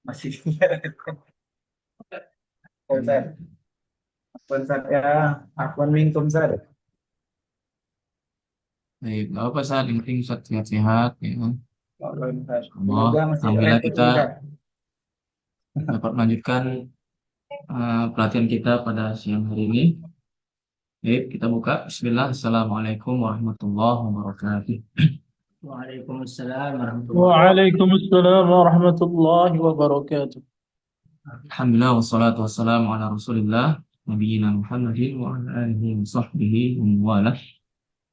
Masih Ustaz. Ustaz ya, Afwan minkum Ustaz. Baik, nggak apa saat yang penting Ustaz sehat-sehat ya kan. Afwan, Ustaz. Allah, Semoga masih Alhamdulillah repot kita Ustaz. dapat melanjutkan pelatihan kita pada siang hari ini. Baik, kita buka. Bismillah. Assalamualaikum warahmatullahi wabarakatuh. Waalaikumsalam warahmatullahi wabarakatuh. وعليكم السلام ورحمة الله وبركاته. Alhamdulillah wassalatu wassalamu ala Rasulillah nabiyina Muhammadin wa ala alihi wa sahbihi wa man walah.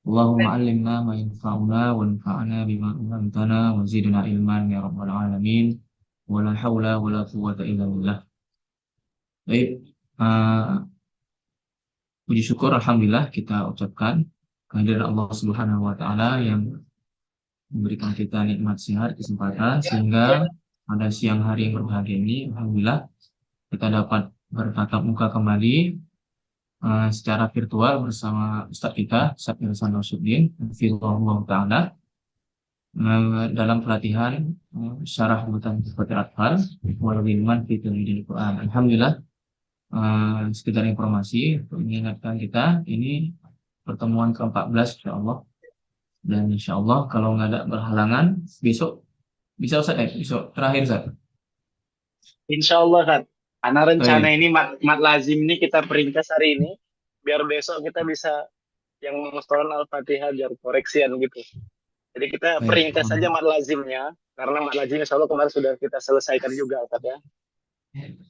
Allahumma allimna ma yanfa'una wanfa'na bima 'allamtana wa zidna ilman ya rabbal alamin. Wa la haula wa la quwwata illa billah. Baik, uh, puji syukur alhamdulillah kita ucapkan kehadiran Allah Subhanahu wa taala yang memberikan kita nikmat sehat kesempatan sehingga pada siang hari yang berbahagia ini alhamdulillah kita dapat bertatap muka kembali secara virtual bersama Ustaz kita Ustaz Irsan Rasuddin Hafizahullah taala dalam pelatihan syarah butan Fathul Atfal wal Ghilman fi Tilmidil Quran. Alhamdulillah, sekedar informasi untuk mengingatkan kita ini pertemuan ke-14 insyaallah, dan insyaallah kalau nggak ada berhalangan besok bisa Ustaz besok terakhir Ustaz. Insya Allah kan. Karena rencana Baik, ini mat lazim ini kita peringkas hari ini, biar besok kita bisa yang mustolan Al-Fatihah biar koreksian gitu. Jadi kita baik. peringkas saja mat lazimnya, karena mat lazim insya Allah kemarin sudah kita selesaikan juga Ustaz ya.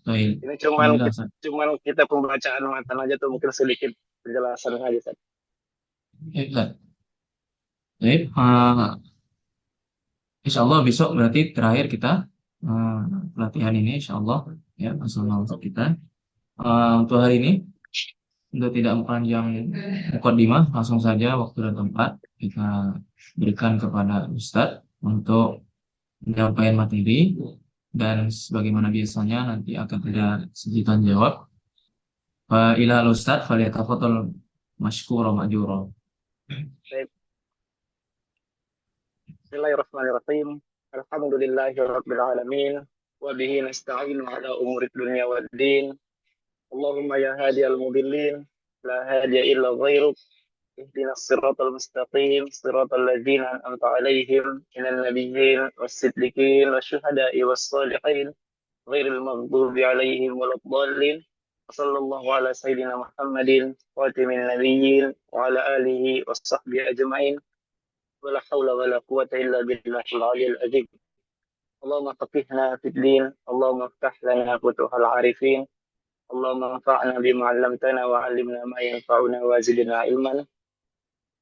Baik. Ini cuman Alhamdulillah Ustaz. cuman kita pembacaan matan aja tuh mungkin sedikit penjelasan aja Ustaz. Baik, Ustaz. Baik, insya Allah besok berarti terakhir kita eh, pelatihan ini insya Allah ya nasional untuk kita. Untuk hari ini untuk tidak mempanjang mukadimah langsung saja waktu dan tempat kita berikan kepada Ustadz untuk menyampaikan materi, dan sebagaimana biasanya nanti akan ada sejutan jawab. Fa ila Ustadz falyatafadhal mashkura ma'jura. Baik. Bismillahirrahmanirrahim. Alhamdulillahirabbil alamin wa bihi nasta'in ala umuri dunya waddin. Allahumma ya hadiyal mudillin la hadiya illa ghairuk. اهدنا الصراط المستقيم صراط الذين أنعمت عليهم من النبيين والصديقين والشهداء والصالحين غير المغضوب عليهم ولا الضالين وصلى الله على سيدنا محمد خاتم النبيين وعلى آله وصحبه أجمعين ولا حول ولا قوة إلا بالله العلي العظيم اللهم فقهنا في الدين اللهم افتح لنا فتوح العارفين اللهم انفعنا بما علمتنا وعلمنا ما ينفعنا وزدنا علما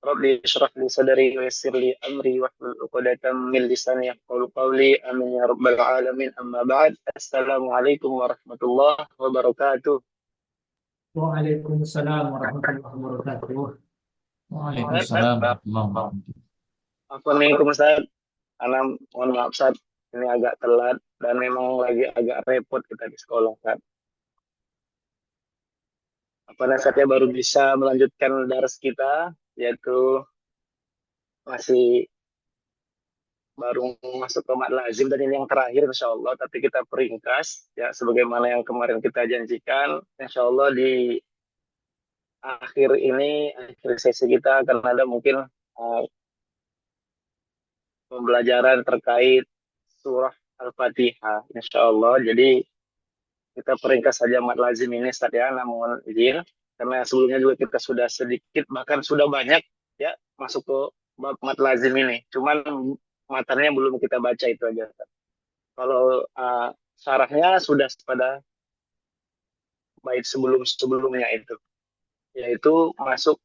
ربي اشرح لي صدري ويسر لي أمري واحلل عقدة من لساني يفقهوا قولي آمين يا رب العالمين أما بعد السلام عليكم ورحمة الله وبركاته. Waalaikumsalam warahmatullahi wabarakatuh. Waalaikumsalam warahmatullahi wabarakatuh. Assalamualaikum Ustaz. Karena mohon maaf Ustaz, ini agak telat dan memang lagi agak repot kita di sekolah Ustaz. Apa saatnya baru bisa melanjutkan daras kita, yaitu masih baru masuk ke mat lazim dan ini yang terakhir insya Allah, tapi kita peringkas ya sebagaimana yang kemarin kita janjikan. Insya Allah di akhir ini, akhir sesi kita akan ada mungkin uh, pembelajaran terkait surah Al-Fatihah insya Allah. Jadi kita peringkas saja mat lazim ini Ustaz ya, namun izin karena sebelumnya juga kita sudah sedikit bahkan sudah banyak ya masuk ke bab mat lazim ini. Cuman matanya belum kita baca itu aja Ustaz. Kalau syarahnya sudah pada bait sebelum-sebelumnya itu, yaitu masuk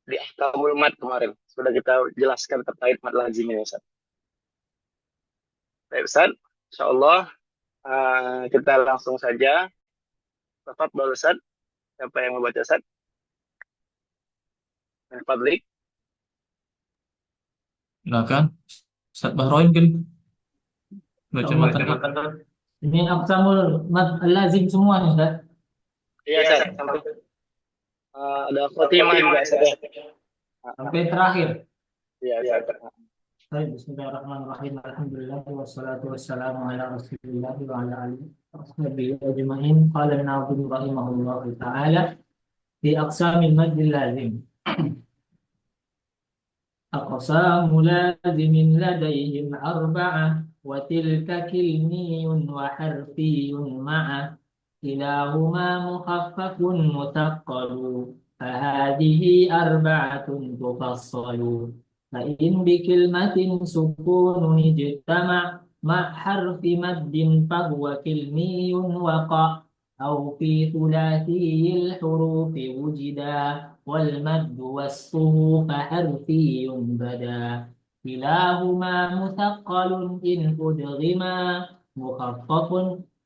di ahkamul mat kemarin. Sudah kita jelaskan terkait mat lazim ini Ustaz. Baik Ustaz, insyaallah kita langsung saja. Tafadhol Ustaz. Siapa yang membaca Ustaz? Min fadlik. Silakan Ustaz Bahroin mungkin baca Oh, matanya. ini aqsamul lazim semuanya Ustaz. Iya Ustaz, sampai ada khotimah juga Ustaz ya. Sampai terakhir. Iya Ustaz. Baik, bismillahirrahmanirrahim. Alhamdulillah wassalatu wassalamu ala Rasulillah wa ala alihi washabihi ajma'in. Qala an-Nawawi rahimahullah ta'ala fi aqsamil maddi lazim. أقسام لازم لديهم أربعة وتلك كلمي وحرفي معه كلاهما مخفف مثقل فهذه أربعة تفصل فإن بكلمة سكون اجتمع مع حرف مد فهو كلمي وقع أو في ثلاثي الحروف وجدا والمد وصفه فحرفي بدا كلاهما مثقل إن أدغما مخفف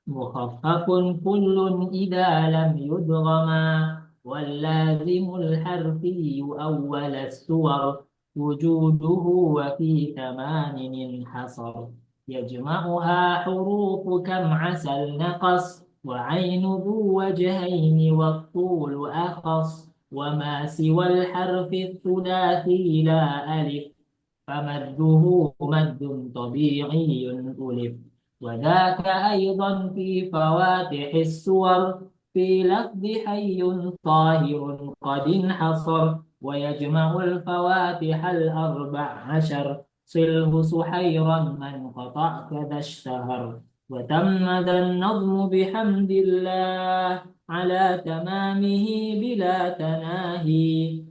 مخفف كل إذا لم يدغما واللازم الحرفي أول السور وجوده وفي ثمان انحصر يجمعها حروف كم عسل نقص وعين ذو وجهين والطول أخص وما سوى الحرف الثلاثي لا ألف فمده مد طبيعي ألف وذاك أيضا في فواتح السور في لفظ حي طاهر قد انحصر ويجمع الفواتح الأربع عشر صله سحيرا من قطع كذا اشتهر وتم ذا النظم بحمد الله على تمامه بلا تناهي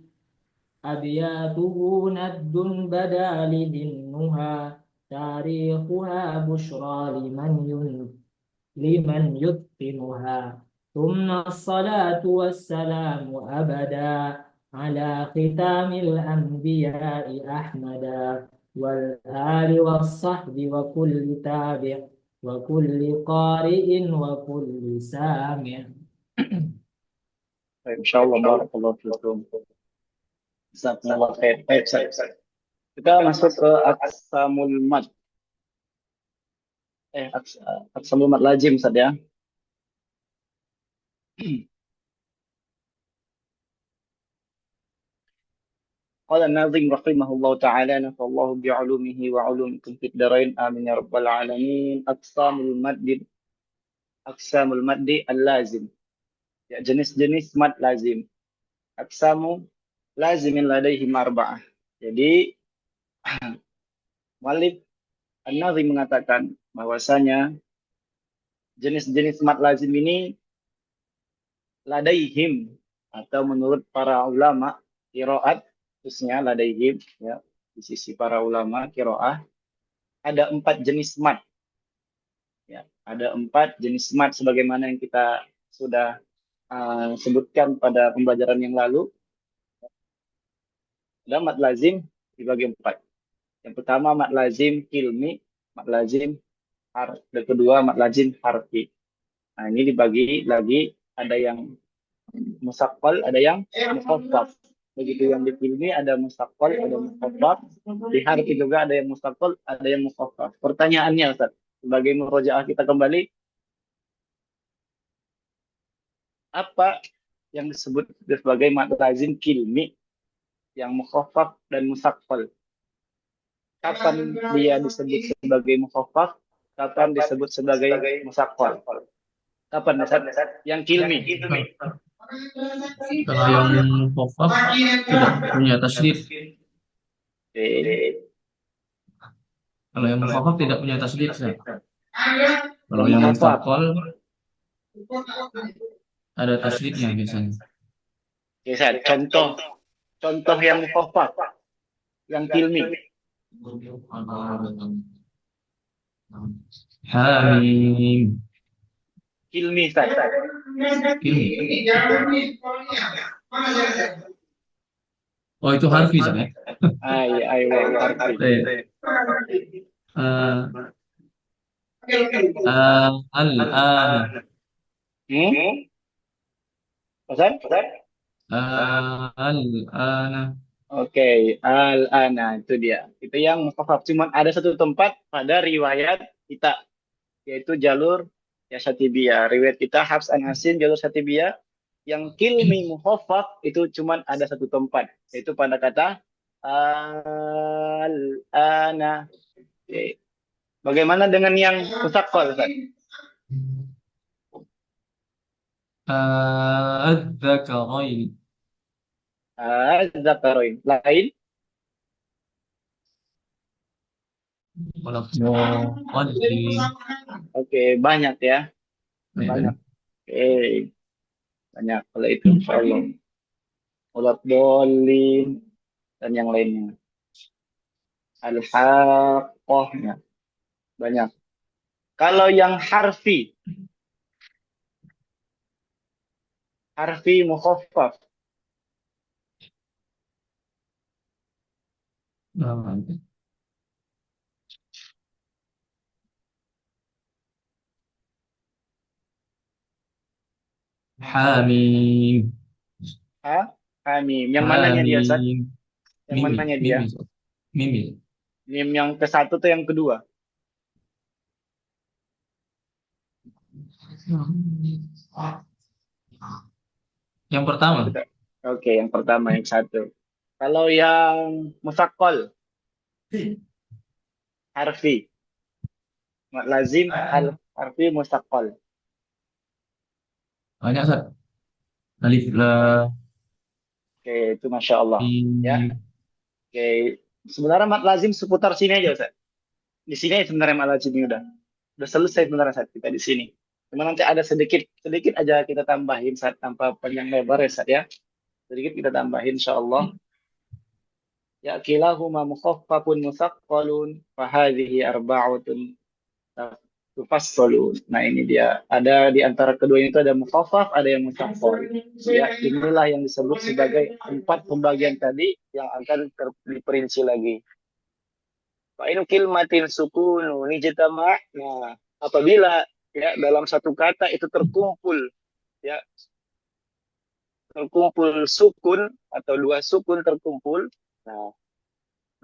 أبياته ند بدا لذنها تاريخها بشرى لمن يتقنها ثم الصلاة والسلام أبدا على ختام الأنبياء أحمدا والآل والصحب وكل تابع وكل قارئ وكل سامع. Baik, insyaallah barakallahu fikum. Jazakumullah khair. Baik, Ustaz. Kita masuk ke aqsamul mad. Aqsamul mad lazim, Ustaz ya. Qala an-nazim rahimahullahu ta'ala nafallahu bi'ulumihi wa 'ulumikum fid dharain amin ya rabbal alamin. Aqsamul maddi al-lazim. Ya, jenis-jenis mad lazim. Aqsamu lazimin ladaihi arba'ah. Jadi Walid An-Nazim mengatakan bahwasanya jenis-jenis mad lazim ini ladaihim atau menurut para ulama qiraat, khususnya ladaihim ya, di sisi para ulama qiraah ada 4 jenis mad. Ya, ada 4 jenis mad sebagaimana yang kita sudah sebutkan pada pembelajaran yang lalu. Ada mad lazim dibagi 4. Yang pertama mad lazim kilmi, mad lazim yang kedua mad lazim harfi. Nah, ini dibagi lagi, ada yang musaqqal, ada yang mukhaffaf. Begitu yang di kilmi ada musaqqal, ada mukhaffaf. Di harfi juga ada yang musaqqal, ada yang mukhaffaf. Pertanyaannya Ustaz, sebagai murojaah kita kembali, apa yang disebut sebagai mad lazim kilmi yang mukhaffaf dan musaqqal? Kapan dia disebut sebagai mukhaffaf? Kapan disebut sebagai musaqqal? Kapan yang kilmi? Kalau yang mukhaffaf tidak punya tasydid. Kalau yang mukhaffaf tidak punya tasydid, Ustaz. Kalau yang musaqqal ada tasydidnya biasanya. Bisa contoh yang mukhaffaf, yang kilmi. Hamim. Kilmi, Ustaz. Kilmi. Oh, itu harfi, Ustaz ya? Ayo, harfi. Al-ana. Ustaz? Al-ana. Oke, al-ana itu dia. Itu yang mukhaffaf. Cuman ada satu tempat pada riwayat kita, yaitu jalur ya Syatibiyah. Riwayat kita Hafs an Asim jalur Syatibiyah. Yang kilmi mukhaffaf itu cuman ada satu tempat, yaitu pada kata Al-ana. Oke. Bagaimana dengan yang musaqqal, Ustaz? الذكرين Az-zakarain. Lain? والضالين. Oke, banyak ya. Banyak. Oke, banyak. Kalau itu insyaallah. Ulat dolin dan yang lainnya. Al-haqqah. Ya, banyak. Kalau yang harfi mukhaffaf. حاميم Ha? Hamim. Yang mananya dia, Ustaz? حاميم Yang ميمي mananya dia? ميمي ميمي Mim yang ke satu atau yang kedua? yang pertama. Oke, yang pertama, yang satu. Kalau yang musaqqal, harfi. Mad lazim, harfi musaqqal. Banyak Ustaz. Alif lam Oke, itu Masya Allah. Ya, mim. oke. Sebenarnya mad lazim seputar sini aja, Ustaz. Di sini sebenarnya mad lazim ini udah selesai sebenarnya saat kita di sini. Cuma nanti ada sedikit aja kita tambahin saat tanpa panjang lebar ya, Ustaz ya. Sedikit kita tambahin Insya Allah. Ya kilahuma mukhaffafun musaqqalun fahadhihi arba'atun tufassalun. Nah ini dia. Ada di antara kedua itu ada mukhaffaf, ada yang musaqqal. Ya, inilah yang disebut sebagai 4 pembagian tadi yang akan diperinci lagi. Fa in kilmatin sukunu nijtama. Nah, apabila ya dalam satu kata itu terkumpul ya sukun atau dua sukun terkumpul. Nah,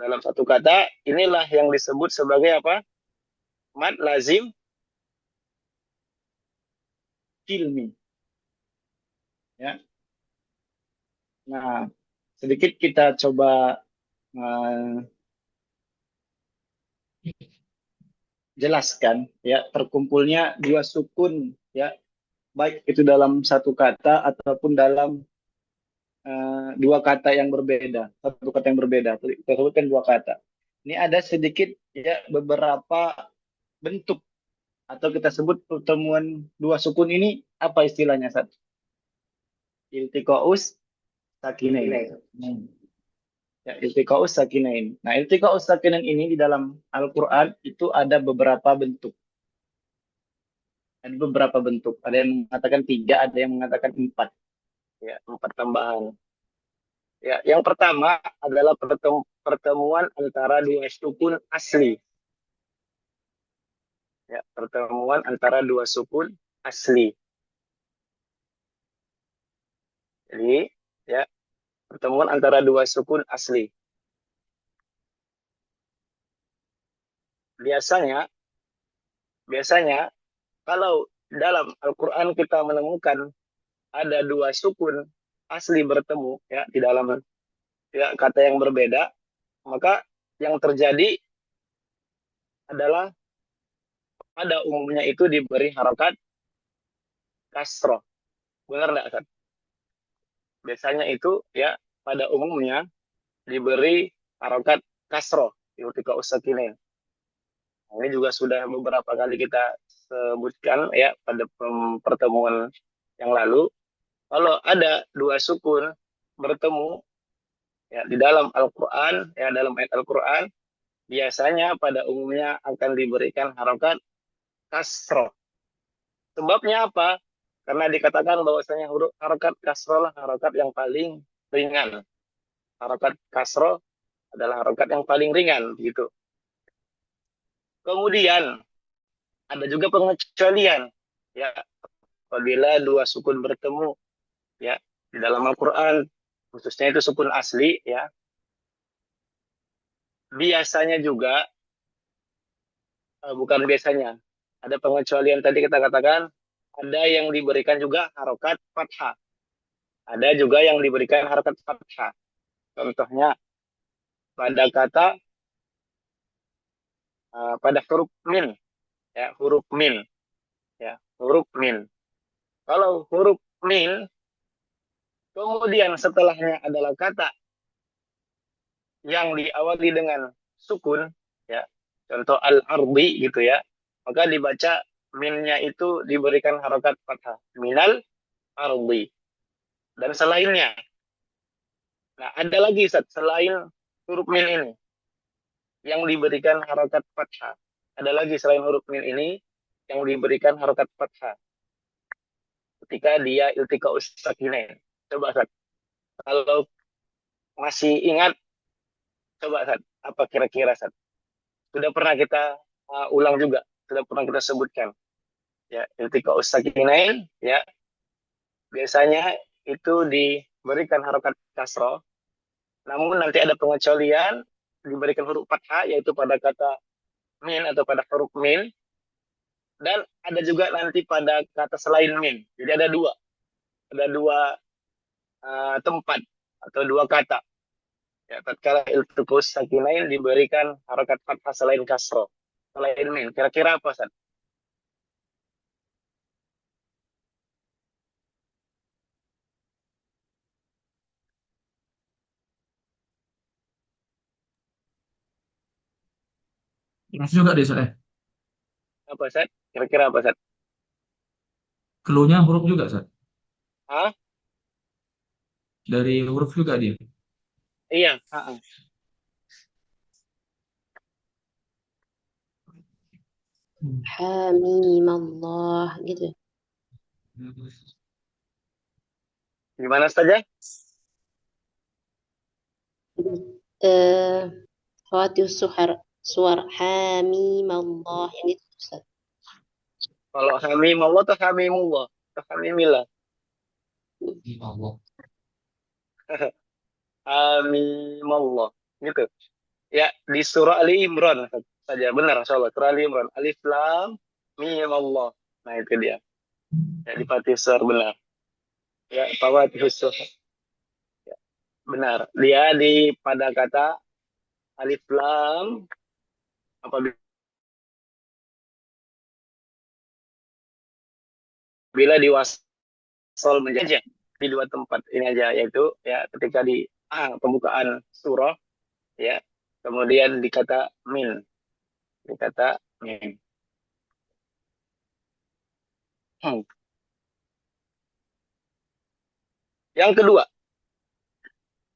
dalam satu kata inilah yang disebut sebagai apa? Mad lazim kilmi. Ya. Nah, sedikit kita coba jelaskan ya terkumpulnya dua sukun ya baik itu dalam satu kata ataupun dalam dua kata yang berbeda, satu kata yang berbeda. Kita sebutkan dua kata. Ini ada sedikit ya beberapa bentuk atau kita sebut pertemuan dua sukun ini apa istilahnya Sat? Iltiqaus sakinain. Ya, iltiqaus sakinain. Nah, iltiqaus sakinain ini di dalam Al-Qur'an itu ada beberapa bentuk. Ada beberapa bentuk. Ada yang mengatakan 3, ada yang mengatakan 4. Ya, 4 tambahan. Ya, yang pertama adalah pertemuan antara dua sukun asli. Ya, pertemuan antara dua sukun asli. Jadi, ya, pertemuan antara dua sukun asli. Biasanya kalau dalam Al-Qur'an kita menemukan ada dua sukun asli bertemu ya di dalam ya kata yang berbeda, maka yang terjadi adalah pada umumnya itu diberi harokat kasroh. Benar enggak kan? Biasanya itu ya pada umumnya diberi harokat kasroh ketika usakinin. Nah, ini juga sudah beberapa kali kita sebutkan ya pada pertemuan yang lalu. Kalau ada dua sukun bertemu ya di dalam Al-Qur'an ya dalam ayat Al-Qur'an biasanya pada umumnya akan diberikan harokat kasroh. Sebabnya apa? Karena dikatakan bahwasanya huruf harokat kasroh lah harokat yang paling ringan. Harokat kasroh adalah harokat yang paling ringan gitu. Kemudian ada juga pengecualian ya apabila dua sukun bertemu ya di dalam Al-Qur'an khususnya itu sukun asli ya. Biasanya juga bukan biasanya. Ada pengecualian tadi kita katakan ada yang diberikan juga harokat fathah. Ada juga yang diberikan harokat fathah. Contohnya pada kata pada huruf min, ya, huruf min, ya, huruf min. Kalau huruf min kemudian setelahnya adalah kata yang diawali dengan sukun, ya, contoh al-ardi gitu ya, maka dibaca minnya itu diberikan harokat fathah, minal ardi. Dan selainnya, nah ada lagi selain huruf min ini yang diberikan harokat fathah. Ada lagi selain huruf min ini yang diberikan harokat fathah ketika dia iltika sakinain. Coba Sat, kalau masih ingat, coba Sat, apa kira-kira Sat? Sudah pernah kita ulang juga, sudah pernah kita sebutkan. Ya, iltika sakinain, ya, biasanya itu diberikan harokat kasroh, namun nanti ada pengecualian diberikan huruf fathah yaitu pada kata min atau pada huruf min, dan ada juga nanti pada kata selain min. Jadi ada dua tempat atau dua kata. Ya, tatkala iltiqus sakinain diberikan harokat fathah selain kasroh, selain min. Kira-kira apa, San? Mas juga deh, Sat. Apa, San? Kira-kira apa, San? Clue-nya huruf juga, Sat. Hah? Dari huruf juga dia. Iya. Hamim Allah gitu. Gimana saja? Fatihus suar Hamim Allah yang itu Ustaz. Kalau hamimullah atau hamimullah atau hamimillah? Allah. Hamimullah. Gitu. Ya, di surah Ali Imran saja. Benar, insyaallah. Surah Ali Imran. Alif lam mim Allah. Nah, itu dia. Ya, di Fatihah Sur, benar. Ya, Fatihah Sur. Ya, benar. Dia di pada kata alif lam apabila diwasal menjadi di dua tempat ini aja, yaitu ya ketika di pembukaan surah, ya, kemudian dikata min, dikata min. Yang kedua,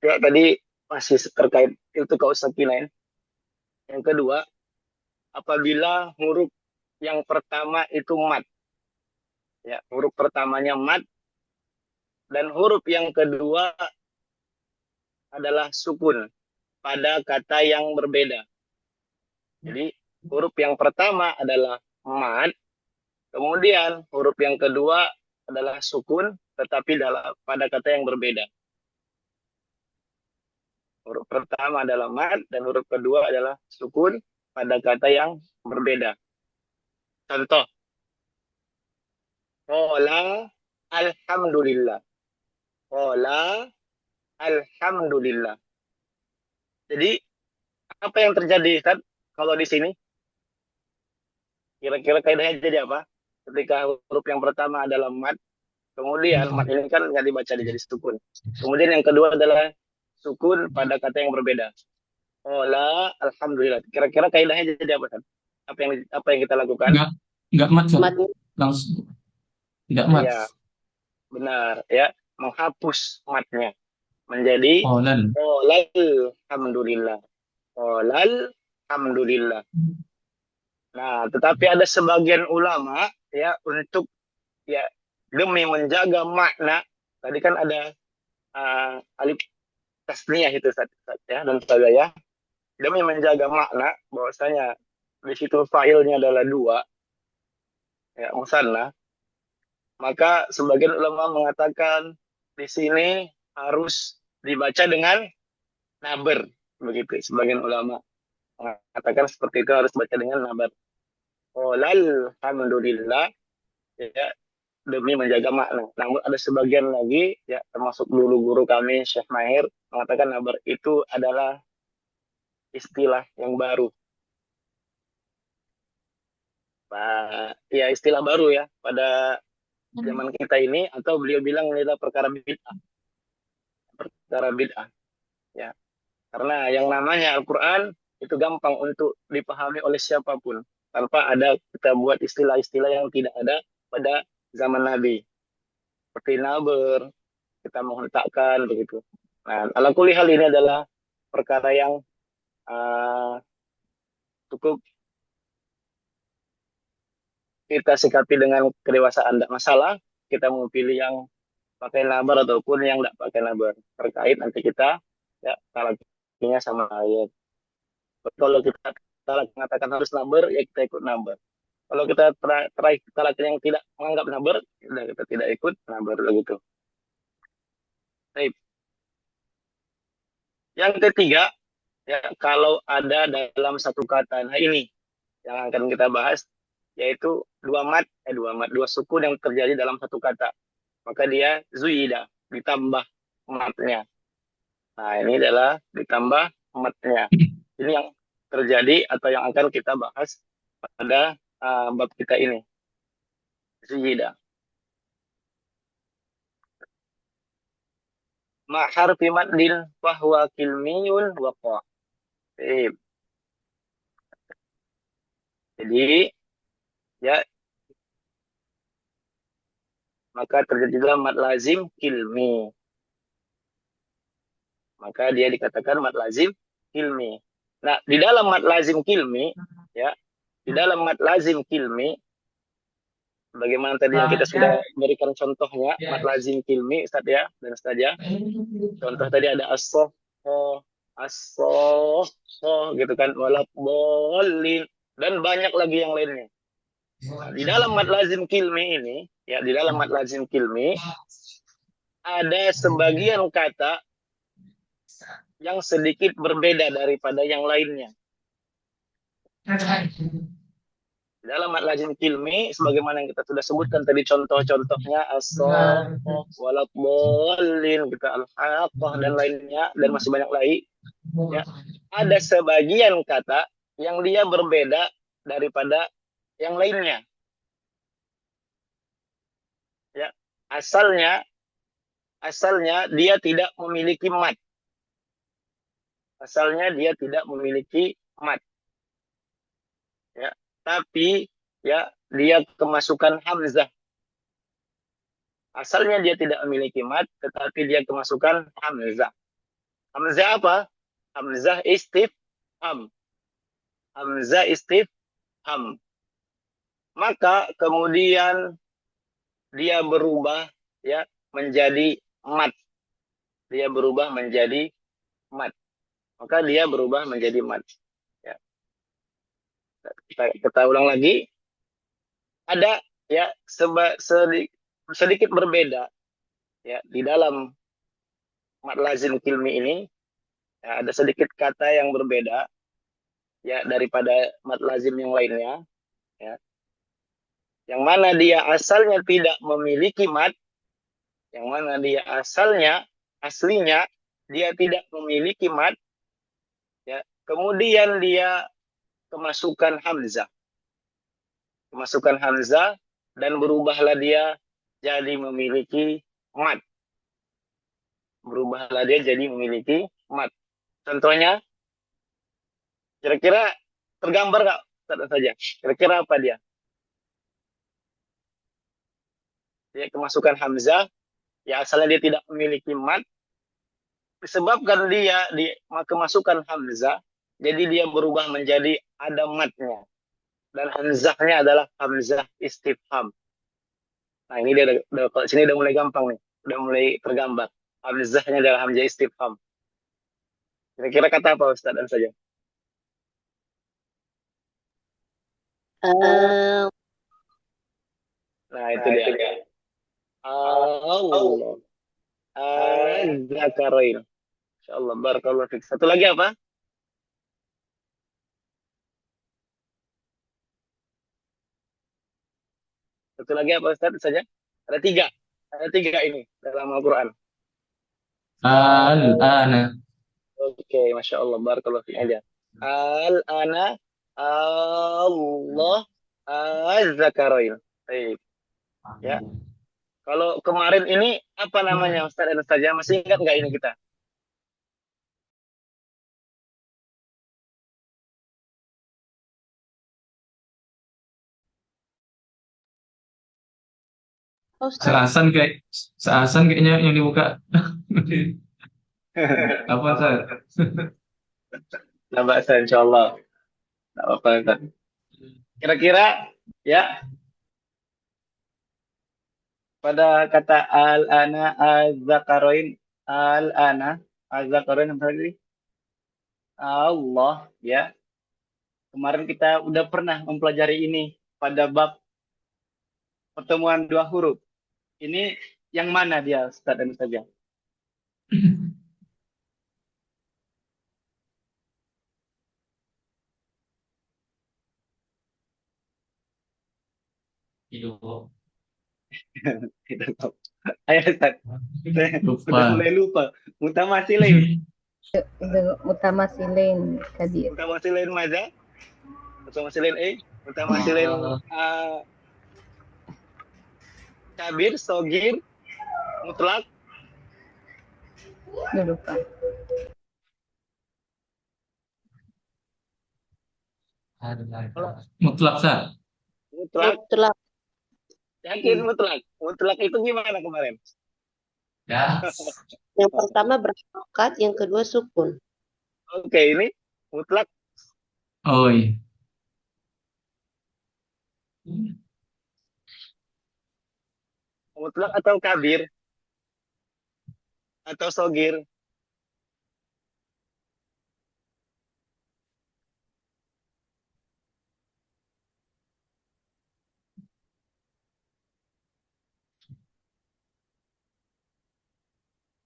ya tadi masih terkait itu kausakinain. Yang kedua, apabila huruf yang pertama itu mat, ya, huruf pertamanya mat, dan huruf yang kedua adalah sukun pada kata yang berbeda. Jadi huruf yang pertama adalah mat, kemudian huruf yang kedua adalah sukun, tetapi pada kata yang berbeda. Huruf pertama adalah mat dan huruf kedua adalah sukun pada kata yang berbeda. Contoh, qala alhamdulillah. Qala alhamdulillah. Jadi apa yang terjadi, Ustaz, kalau di sini? Kira-kira kaidahnya jadi apa? Ketika huruf yang pertama adalah mat, kemudian mat ini kan nggak dibaca jadi sukun. Kemudian yang kedua adalah sukun pada kata yang berbeda. Qala alhamdulillah. Kira-kira kaidahnya jadi apa, Ustaz? Apa yang kita lakukan? Enggak mat, Sat. Matnya Langsung tidak mat. Ya, benar, ya, menghapus matnya menjadi Qolal. qolal alhamdulillah. Qolal alhamdulillah. Nah, tetapi ada sebagian ulama, ya, untuk, ya, demi menjaga makna, tadi kan ada alif tasniyah itu, ya, dan sebagainya, demi menjaga makna bahwasanya di situ fa'ilnya adalah dua, ya, musanna, maka sebagian ulama mengatakan di sini harus dibaca dengan naber, begitu. Sebagian ulama mengatakan seperti itu, harus baca dengan naber. Qolal alhamdulillah, ya, demi menjaga makna. Namun ada sebagian lagi, ya, termasuk dulu guru kami Syekh Mahir, mengatakan naber itu adalah istilah yang baru. Ya istilah baru ya pada zaman kita ini, atau beliau bilang ini adalah perkara bid'ah ya. Karena yang namanya Al-Quran itu gampang untuk dipahami oleh siapapun tanpa ada kita buat istilah-istilah yang tidak ada pada zaman Nabi. Seperti naber, kita menghentakkan begitu. Nah, ala kulli hal ini adalah perkara yang cukup kita sikapi dengan kedewasaan. Tidak masalah kita mau pilih yang pakai nabar ataupun yang tidak pakai nabar. Terkait nanti kita ya talakinya sama ayat. Kalau kita talak mengatakan harus nabar, ya kita ikut nabar. Kalau kita terakhir talak yang tidak menganggap nabar, ya kita tidak ikut nabar begitu. Baik. Yang ketiga, ya kalau ada dalam satu kata, nah ini yang akan kita bahas, yaitu dua sukun yang terjadi dalam satu kata. Maka dia zuida, ditambah matnya. Nah, ini adalah ditambah matnya. Ini yang terjadi atau yang akan kita bahas pada bab kita ini. Zuida. Ma harfi maddin fahuwa kilmiyun waqa. Jadi ya maka terjadilah mad lazim kilmi. Maka dia dikatakan mad lazim kilmi. Nah, di dalam mad lazim kilmi ya, di dalam mad lazim kilmi bagaimana tadi yang kita sudah berikan contohnya, mad lazim kilmi Ustaz ya dan Ustaz ya. Contoh tadi ada as-soh, gitu kan, walad bolin dan banyak lagi yang lainnya. Nah, di dalam mad lazim kilmi ini, ya di dalam mad lazim kilmi ada sebagian kata yang sedikit berbeda daripada yang lainnya. Dalam mad lazim kilmi, sebagaimana yang kita sudah sebutkan tadi contoh-contohnya as-soh, walad bolin, gitu, al-haqqah dan lainnya, dan masih banyak lagi. Ya, ada sebagian kata yang dia berbeda daripada yang lainnya. Ya, asalnya dia tidak memiliki mad. Asalnya dia tidak memiliki mad. Ya, tapi ya dia kemasukan hamzah. Asalnya dia tidak memiliki mad, tetapi dia kemasukan hamzah. Hamzah apa? Hamzah istifham. Hamzah istifham. Maka kemudian dia berubah ya menjadi mat. Dia berubah menjadi mat. Maka dia berubah menjadi mat. Ya. Kita ulang lagi. Ada ya sedikit berbeda ya di dalam mad lazim kilmi ini. Ya, ada sedikit kata yang berbeda ya daripada mad lazim yang lainnya. Ya. Yang mana dia asalnya tidak memiliki mad. Yang mana dia aslinya dia tidak memiliki mad. Ya, kemudian dia kemasukan hamzah. Kemasukan hamzah dan berubahlah dia jadi memiliki mad. Berubahlah dia jadi memiliki mad. Contohnya, kira-kira tergambar nggak? Saja. Kira-kira apa dia? Dia kemasukan hamzah, ya asalnya dia tidak memiliki mad. Disebabkan dia kemasukan hamzah, jadi dia berubah menjadi ada madnya. Dan hamzahnya adalah hamzah istifham. Nah ini dia kalau sini udah mulai gampang nih, udah mulai tergambar. Hamzahnya adalah hamzah istifham. Kira-kira kata apa Ustaz dan saja? Nah itu dia. Allah. Az-zakarain. Insyaallah barakallahu fiik. Satu lagi apa? Satu lagi apa Ustaz saja? Ada tiga. Ada tiga ini dalam Al-Quran. Al-ana. Oke, Masya Allah, barakallahu fiik aja. Al-ana Allah az-zakarain. Baik, ya. Kalau kemarin ini apa namanya Ustaz dan Ustazah? Masih ingat nggak ini kita? Oh, Ustaz. Seasan kayaknya yang dibuka. Apa Ustaz? Nah, bahasa insyaallah. Nggak apa-apa, Ustaz. Kira-kira ya pada kata al-ana az-zakarain, al-ana az-zakarain apa tadi? Allah, ya. Kemarin kita udah pernah mempelajari ini pada bab pertemuan dua huruf. Ini yang mana dia, Ustaz dan Ustazah? Iya. Tidak tahu. Ayo, Ustaz. Lupa. Udah mulai lupa. Mutamasilin. Mutamasilin kadir. Mutamasilin maza? Mutamasilin mutamasilin kabir, sogir, mutlak. Udah lupa. Mutlak Ustaz. Mutlak. Mutlak. Yakin mutlak. Mutlak itu gimana kemarin? Ya. Yang pertama berharokat, yang kedua sukun. Oke, ini mutlak. Oh iya. Mutlak atau kabir? Atau sogir?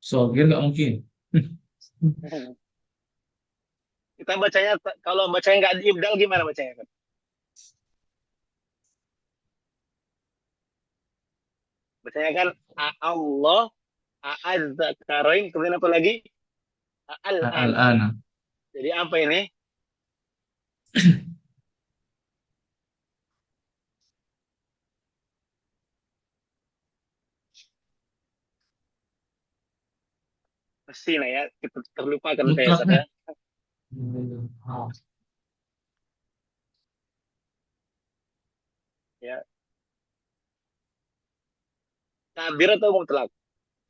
Sogir nggak mungkin. Kita bacanya, kalau bacanya nggak diibdal gimana bacanya? Bacanya kan Allah, az-zakarain, kemudian apa lagi? Al-an. Al-ana. Jadi apa ini? Mesti lah ya, kita terlupakan saya Mutlak saja. Ya, kabir atau mutlak?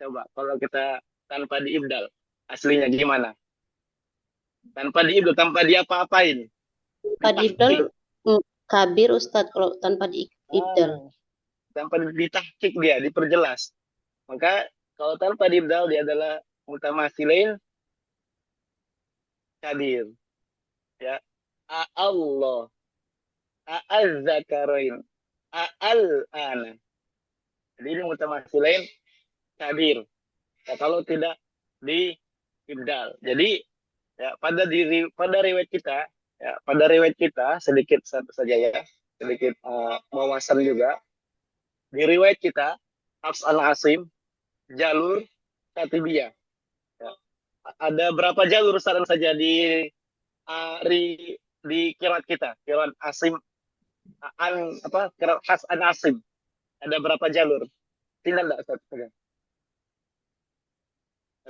Coba kalau kita tanpa diibdal, aslinya gimana? Tanpa diibdal, tanpa diapa-apain. Tanpa diibdal, kabir Ustadz kalau tanpa diibdal. Tanpa ditahqiq dia, diperjelas. Maka kalau tanpa diibdal dia adalah mutamasilain kabir. Ya. Allah, az-zakarain, al-ana. Jadi ini mutamasilain kabir. Ya, kalau tidak diibdal. Jadi ya pada riwayat kita, ya pada riwayat kita sedikit saja ya, sedikit wawasan juga. Di riwayat kita Hafs an-Asim jalur Katibiyah. Ya. Ada berapa jalur saran saja di kirat kita, kirat Asim kirat Hafs an-Asim. Ada berapa jalur? Tinggal enggak Ustaz?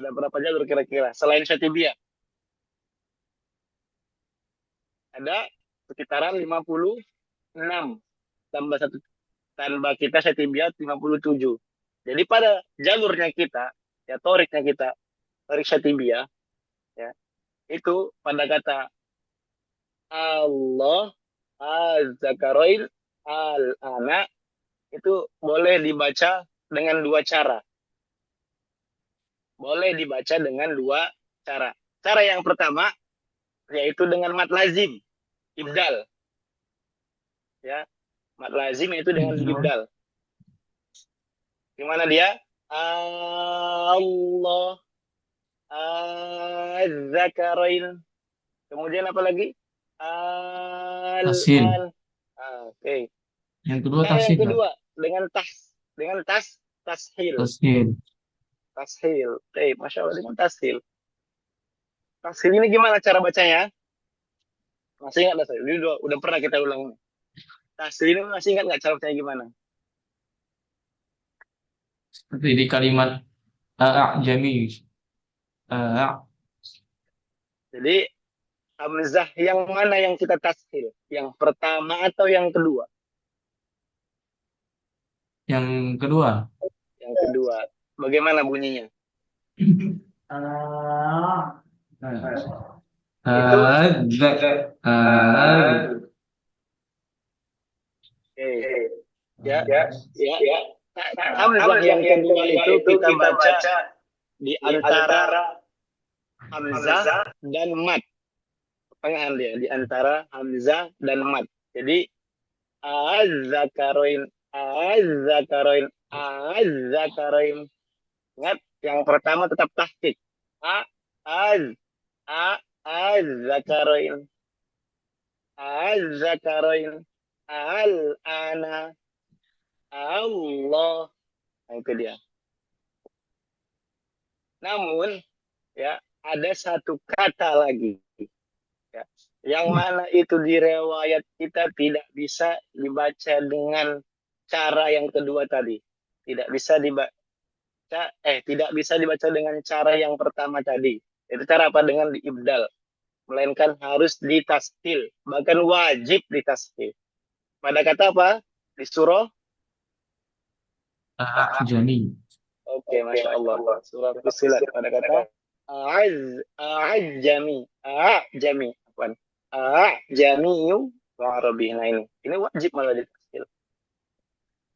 Ada berapa jalur kira-kira selain Syatibiyah? Ada sekitaran 56 tambah satu tambah kita Syatibiyah 57. Jadi pada jalurnya kita, ya toriknya kita, torik Syatibiyah, ya, itu pada kata Allah az-zakarain al-ana itu boleh dibaca dengan dua cara. Boleh dibaca dengan dua cara. Cara yang pertama yaitu dengan mat lazim, ibdal. Ya, mat lazim itu dengan ibdal. Gimana dia? Allah az-zakarain. Kemudian apa lagi? Tasil. Oke. Yang kedua Cara tasil. yang kedua dengan tashil. Tasil. Tashil. Oke, Masya Allah dengan tashil. Tashil ini gimana cara bacanya? Masih ingat nggak saya? Ini udah pernah kita ulang. Tasli ini masih ingat nggak caranya gimana? Seperti di kalimat a'jami. A- Jadi hamzah yang mana yang kita taskhil? Yang pertama atau yang kedua? yang kedua. Yang kedua. Bagaimana bunyinya? Ah, Itu Az- eh, ya ya hamzah yang kedua itu kita baca di antara hamzah dan mat. Pertengahan dia di antara hamzah dan mat. Jadi az-zakaroin az-zakaroin az-zakaroin. Ingat, yang pertama tetap tahqiq. A az a az-zakaroin az-zakaroin al-ana Allah. Nah, itu dia. Namun ya ada satu kata lagi ya, yang mana itu di riwayat kita tidak bisa dibaca dengan cara yang kedua tadi. Tidak bisa dibaca tidak bisa dibaca dengan cara yang pertama tadi. Itu cara apa? Dengan diibdal. Melainkan harus ditaskil, bahkan wajib ditaskil. Pada kata apa? Di surah. A'jami. Oke, Masya Allah. Surah Fusilat pada kata a'ajami. A'ajami. Apaan? A'ajamiyu wa Arabi. Nah ini wajib malah ditafsir.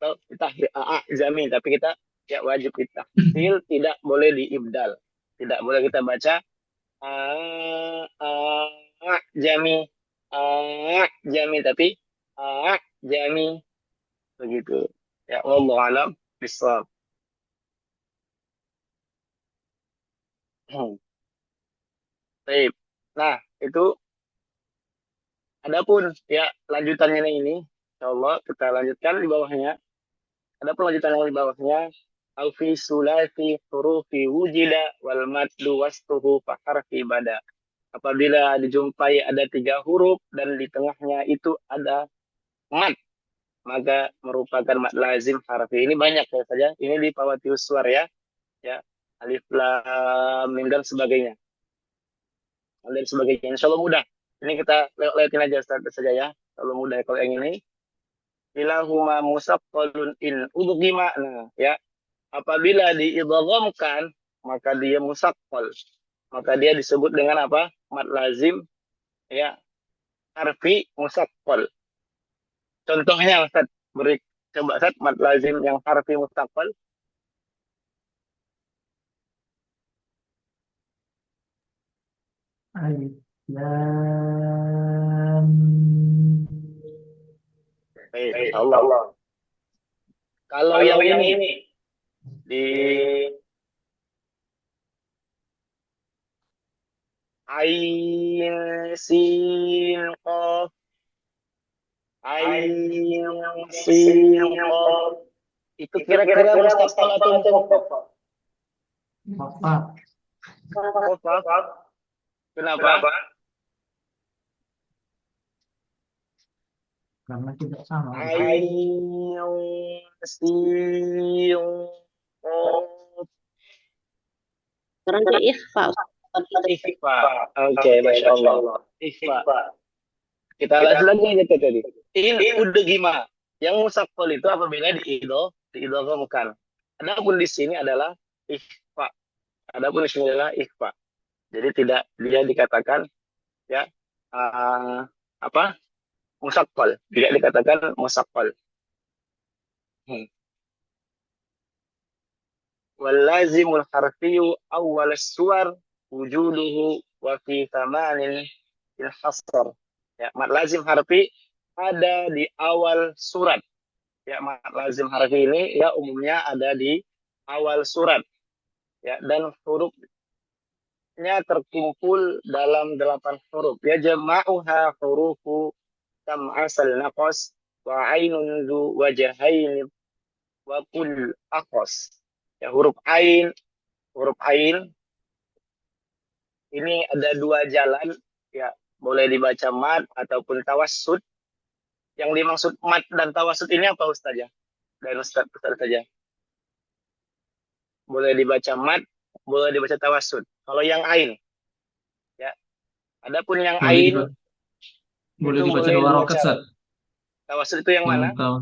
Atau ditahdir a'ajami. Tapi kita ya wajib ditafsir. Tidak boleh diibdal. Tidak boleh kita baca a'ajami. A'ajami. Tapi a'ajami. Begitu. Ya, wallahu alam bisawab. Baik. Nah, itu adapun ya lanjutannya ini, insyaallah kita lanjutkan di bawahnya. Adapun lanjutannya di bawahnya, au fi sulasi hurufi wujida wal maddu wastuhu fa harfi bada. Apabila dijumpai ada 3 huruf dan di tengahnya itu ada mad, maka merupakan mad lazim harfi. Ini banyak ya saja. Ini di Pawatius Suar ya. Ya, alif lam mim dan sebagainya. Dan sebagainya. Insya Allah mudah. Ini kita lewatin aja saja ya. Kalau mudah kalau yang ini. Ilahuma musaqqalun in udghima. Nah, ya. Apabila diidghamkan, maka dia musaqqal. Maka dia disebut dengan apa? Mad lazim ya. Harfi musaqqal. Contohnya Ustaz, beri coba Ustaz mad lazim yang harfi musaqqal. alif lam Baik, insyaallah. Kalau yang ini di ain sin qaf ain sin qaf itu kira-kira mustaqbal atau mukhaffaf? mukhafaf Mukhaffaf. Kenapa? karena tidak sama. Ain sin qaf Sekarang dia ikhfa, Ustaz. ikhfa. Oke, Masya Allah. Ikhfa. Kita lihat lagi aja tadi. In udah gimana? Yang musaqqal itu apabila diidghamkan. Adapun di sini adalah ikhfa. Adapun di sini adalah ikhfa. Jadi tidak dia dikatakan ya apa? Musaqqal. Tidak dikatakan musaqqal. Wal lazimul harfiyyu awwal as-suwar wujuduhu wa fi thamanin hasr. Ya, mad lazim harfi ada di awal surat. Ya, mad lazim harfi ini ya umumnya ada di awal surat. Ya, dan hurufnya terkumpul dalam 8 huruf. Ya jama'uha hurufu kam asal naqas wa ainun du wajahain wa kul aqas. Ya huruf ain ini ada 2 jalan ya boleh dibaca mat ataupun tawassut. Yang dimaksud mat dan tawassut ini apa Ustaz ya? Dan Ustaz saja. Boleh dibaca mat, boleh dibaca tawassut. Kalau yang ain, ya. Adapun yang Boleh ain dibaca, boleh itu dibaca boleh 2 rakaat, dibaca Ustaz. tawassut itu yang Yang mana? tahu,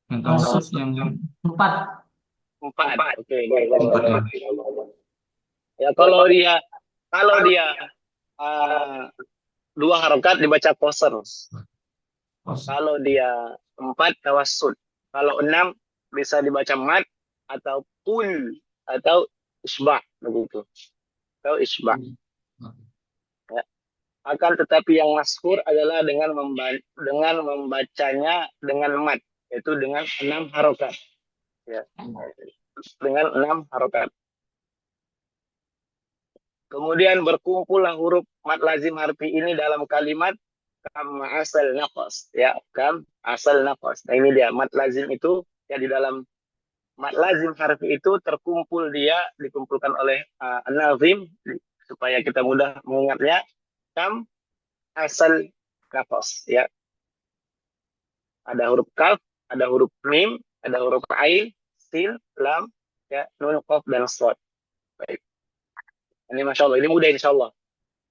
yang tawassut Tawassut yang 4. 4. Oke, 4 ya. ya kalau dia 2 rakaat dibaca qasar. Kalau dia 4 tawassut. Kalau 6 bisa dibaca mat atau isba begitu. Atau isba. Ya. Akan tetapi yang masyhur adalah dengan membacanya dengan mat, yaitu dengan 6 harokat. Ya. Dengan 6 harokat. Kemudian berkumpullah huruf mat lazim harfi ini dalam kalimat kam asal naqas, ya, kam asal naqas. Nah ini dia mat lazim itu ya, di dalam mat lazim harfi itu dikumpulkan oleh an-nazim supaya kita mudah mengingatnya. Kam asal naqas, ya. Ada huruf kaf, ada huruf mim, ada huruf ain, sin, lam, ya, nun, qaf dan shad. Baik. Ini Masya Allah, ini mudah insya Allah.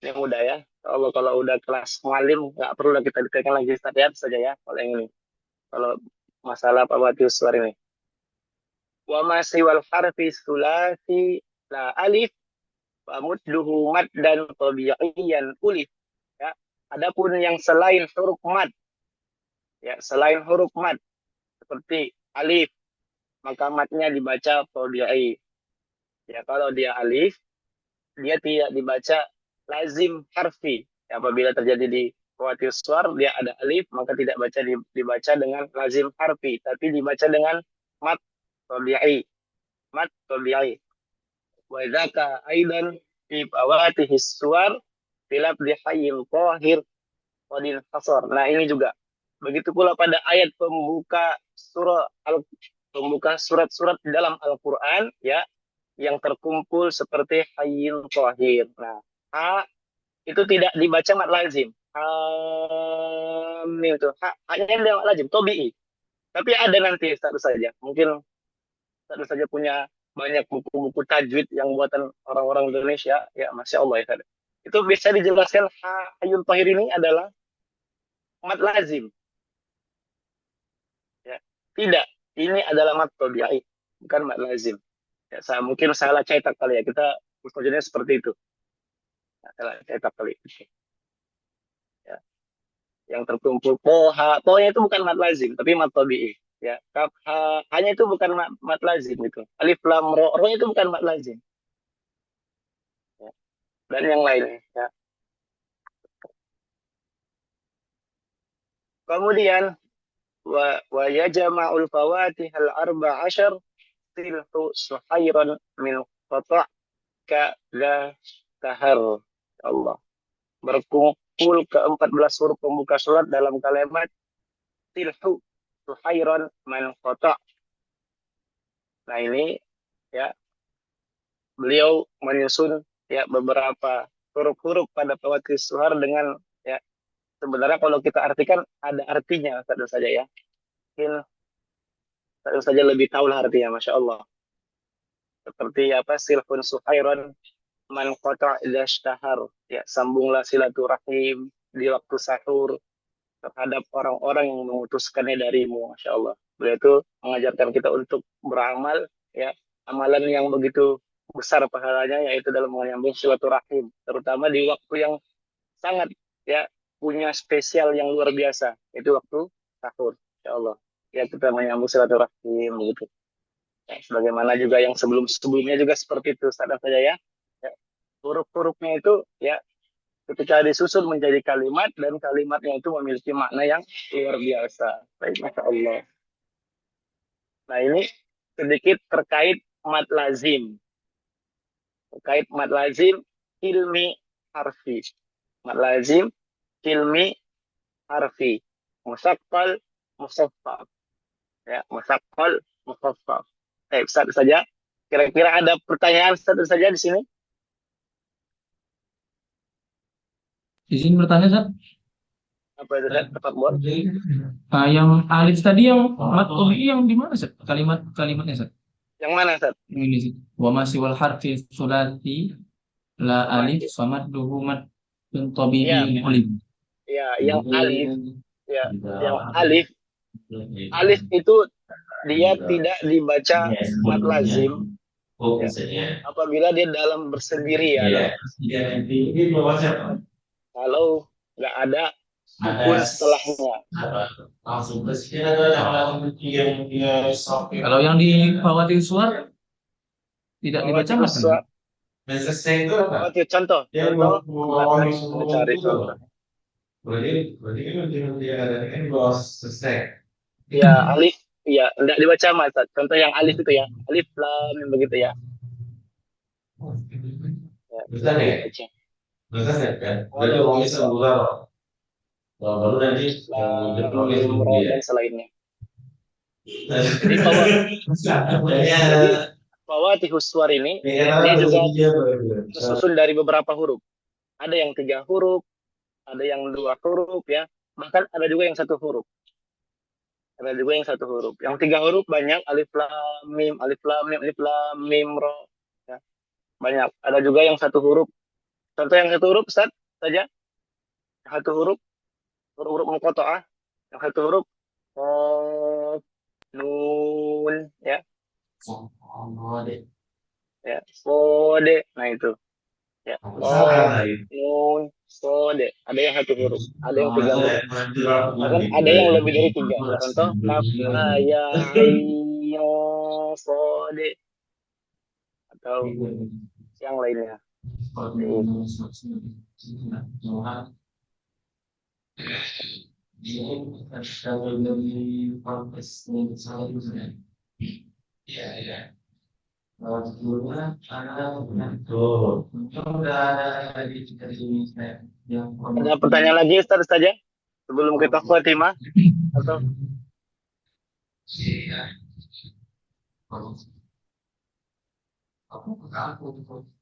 Ini mudah ya. Kalau udah kelas mualim nggak perlu kita detailkan lagi stadiat saja ya. Kalau yang ini, kalau masalah Pawati Uswar ini. Wa masih wal harfi sulasi la alif wa mudduhu mad dan tabi'iyan ulif. Ya. Adapun yang selain huruf mad, ya selain huruf mad seperti alif, maka madnya dibaca tabi'i. Ya kalau dia alif, dia tidak dibaca lazim harfi. Ya, apabila terjadi di Qawati Suar, dia ada alif, maka tidak dibaca dengan lazim harfi, tapi dibaca dengan mat tabi'i. Mat tabi'i. Wa dzaka aidan fi fawatihi suwar filab di hayyil qahir wadin hasar. Nah, ini juga. Begitu pula pada ayat pembuka surat-surat di dalam Al-Qur'an, ya, yang terkumpul seperti hayyil qahir. Nah, ha itu tidak dibaca mat lazim. Hamim itu hanya dia mat lazim, tobi'i. Tapi ada nanti satu saja. Mungkin satu saja punya banyak buku-buku tajwid yang buatan orang-orang Indonesia. Ya, Masya Allah ya. Itu bisa dijelaskan hayyul qahir ini adalah mat lazim. Ya. Tidak, ini adalah mat tobi'i, bukan mat lazim. Ya, mungkin salah cetak kali ya. Kita ustaznya seperti itu. Salah cetak kali. Ya. Yang terkumpul poha-nya itu bukan mat lazim tapi mat tabi'i, ya. Kaf hanya itu bukan mat lazim itu. Alif lam ro itu bukan mat lazim, ya. Dan yang lainnya, ya. Kemudian wa yajma'ul fawatih al arba ashar tilhu suhairan min qata' ka la tahar. Allah berkumpul ke-14 huruf pembuka surat dalam kalimat tilhu suhairan min qata'. Nah ini, ya, beliau menyusun, ya, beberapa huruf-huruf pada Fawati Suhar dengan, ya, sebenarnya kalau kita artikan ada artinya satu saja ya. Mungkin satu saja lebih tahu lah artinya, Masya Allah. Seperti apa, silfun suhairon man qata' idza ishtahar, ya, sambunglah silaturahim di waktu sahur terhadap orang-orang yang memutuskannya darimu. Masya Allah. Beliau itu mengajarkan kita untuk beramal, ya, amalan yang begitu besar pahalanya, yaitu dalam menyambung silaturahim, terutama di waktu yang sangat, ya, punya spesial yang luar biasa, itu waktu sahur. Insya Allah, ya, kita menyambung silaturahim begitu. Ya, sebagaimana juga yang sebelumnya juga seperti itu, sadar saja ya. Ya, huruf-hurufnya itu, ya, ketika disusun menjadi kalimat dan kalimatnya itu memiliki makna yang luar biasa. Baik, Masya Allah. Nah ini sedikit terkait mat lazim. Terkait mat lazim ilmi harfi. Mat lazim ilmi harfi. Musaqqal, musaffaf. Ya, musaqqal, musaffaf. Satu saja. Kira-kira ada pertanyaan satu saja di sini? Izin bertanya, Zat. Apa itu Ustaz? Tafadhol. Yang alif tadi yang mat tabii yang di mana, Zat? Kalimatnya, Zat. Yang mana Ustaz? Ini sih. Wa masih wal harfi sulati la alif samad duhu mat Ya, tabi'i alif. ya, yang alif, ya, yang alif, alif itu dia tidak dibaca mad lazim, ya, apabila dia dalam bersendirian. Kalau nggak ada sukun setelahnya. Kalau yang di Fawatir Suar tidak dibaca mat kan? Oke, contoh, Anda cari contoh. Ya, alif, ya, nggak dibaca mat. Contoh yang alif itu ya, alif lam yang begitu ya. Ya, dibaca. Lam, ro, dan selainnya. Jadi Fawatihus Suwar ini dia juga tersusun dari beberapa huruf. Ada yang 3 huruf, ada yang 2 huruf ya, bahkan ada juga yang 1 huruf. Ada juga yang 1 huruf. Yang 3 huruf banyak, alif lam mim, alif lam mim, alif lam mim ro. Ya, banyak. Ada juga yang 1 huruf. Contoh yang 1 huruf Ustaz saja. 1 huruf, huruf muqatta'ah. Yang 1 huruf nun ya. Ya, sode. Nah itu. Ya, nun, sode. Ada yang 1 huruf, ada yang 3 huruf. Bahkan ada yang lebih dari 3. Contoh kaf, ya, ain, sode atau yang lainnya. Ada pertanyaan lagi Ustaz saja sebelum kita khatimah atau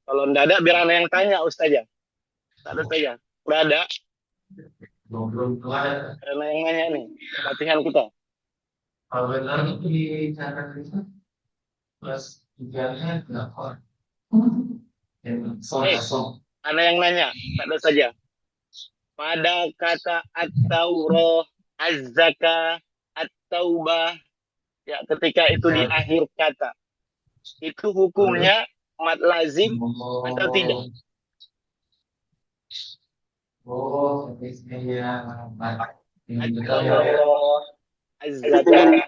kalau enggak ada biar anak yang tanya Ustaz ya. Tak ada saja. Enggak ada. Karena yang nanya nih latihan kita. Ada yang nanya, tak ada saja. Pada kata at-taurah, az-zakah, at-taubah, ya ketika itu di akhir kata, itu hukumnya mad lazim atau tidak? At-taurah, az-zakah,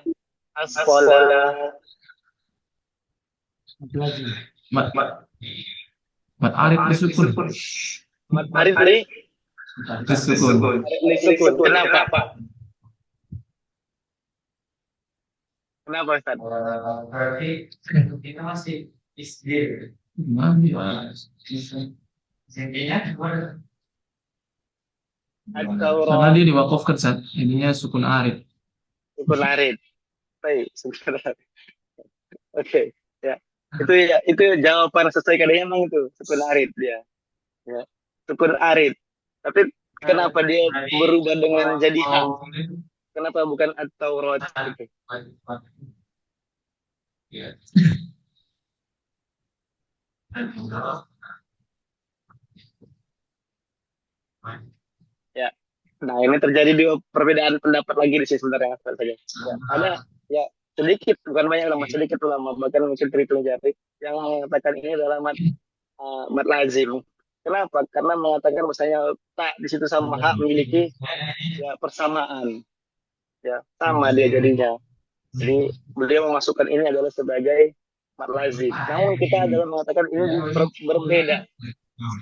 as-salah. Mat arif disukun. Mat arif Disukun. disukun. Kenapa? Kenapa Ustaz? Berarti kita masih isdir. Karena dia diwakafkan saat ininya sukun arif. Sukun arif. Baik, sukun arif. Oke, ya. Itu jawaban sesuai kadangnya memang itu sukun arif dia. Ya. Sukun arif. Tapi kenapa dia berubah dengan jadi hak? Kenapa bukan at-taurat? Gitu. Ya. Nah, ini terjadi di perbedaan pendapat lagi di sini sebenarnya saja. Ya, ada ya sedikit, bukan banyak ulama, sedikit ulama, bahkan mungkin terhitung jari yang mengatakan ini adalah mad lazim. Kenapa? Karena mengatakan misalnya tak di situ sama hak memiliki ya persamaan. Ya, sama dia jadinya. Jadi beliau memasukkan ini adalah sebagai mad lazim. Namun kita adalah mengatakan ini berbeda.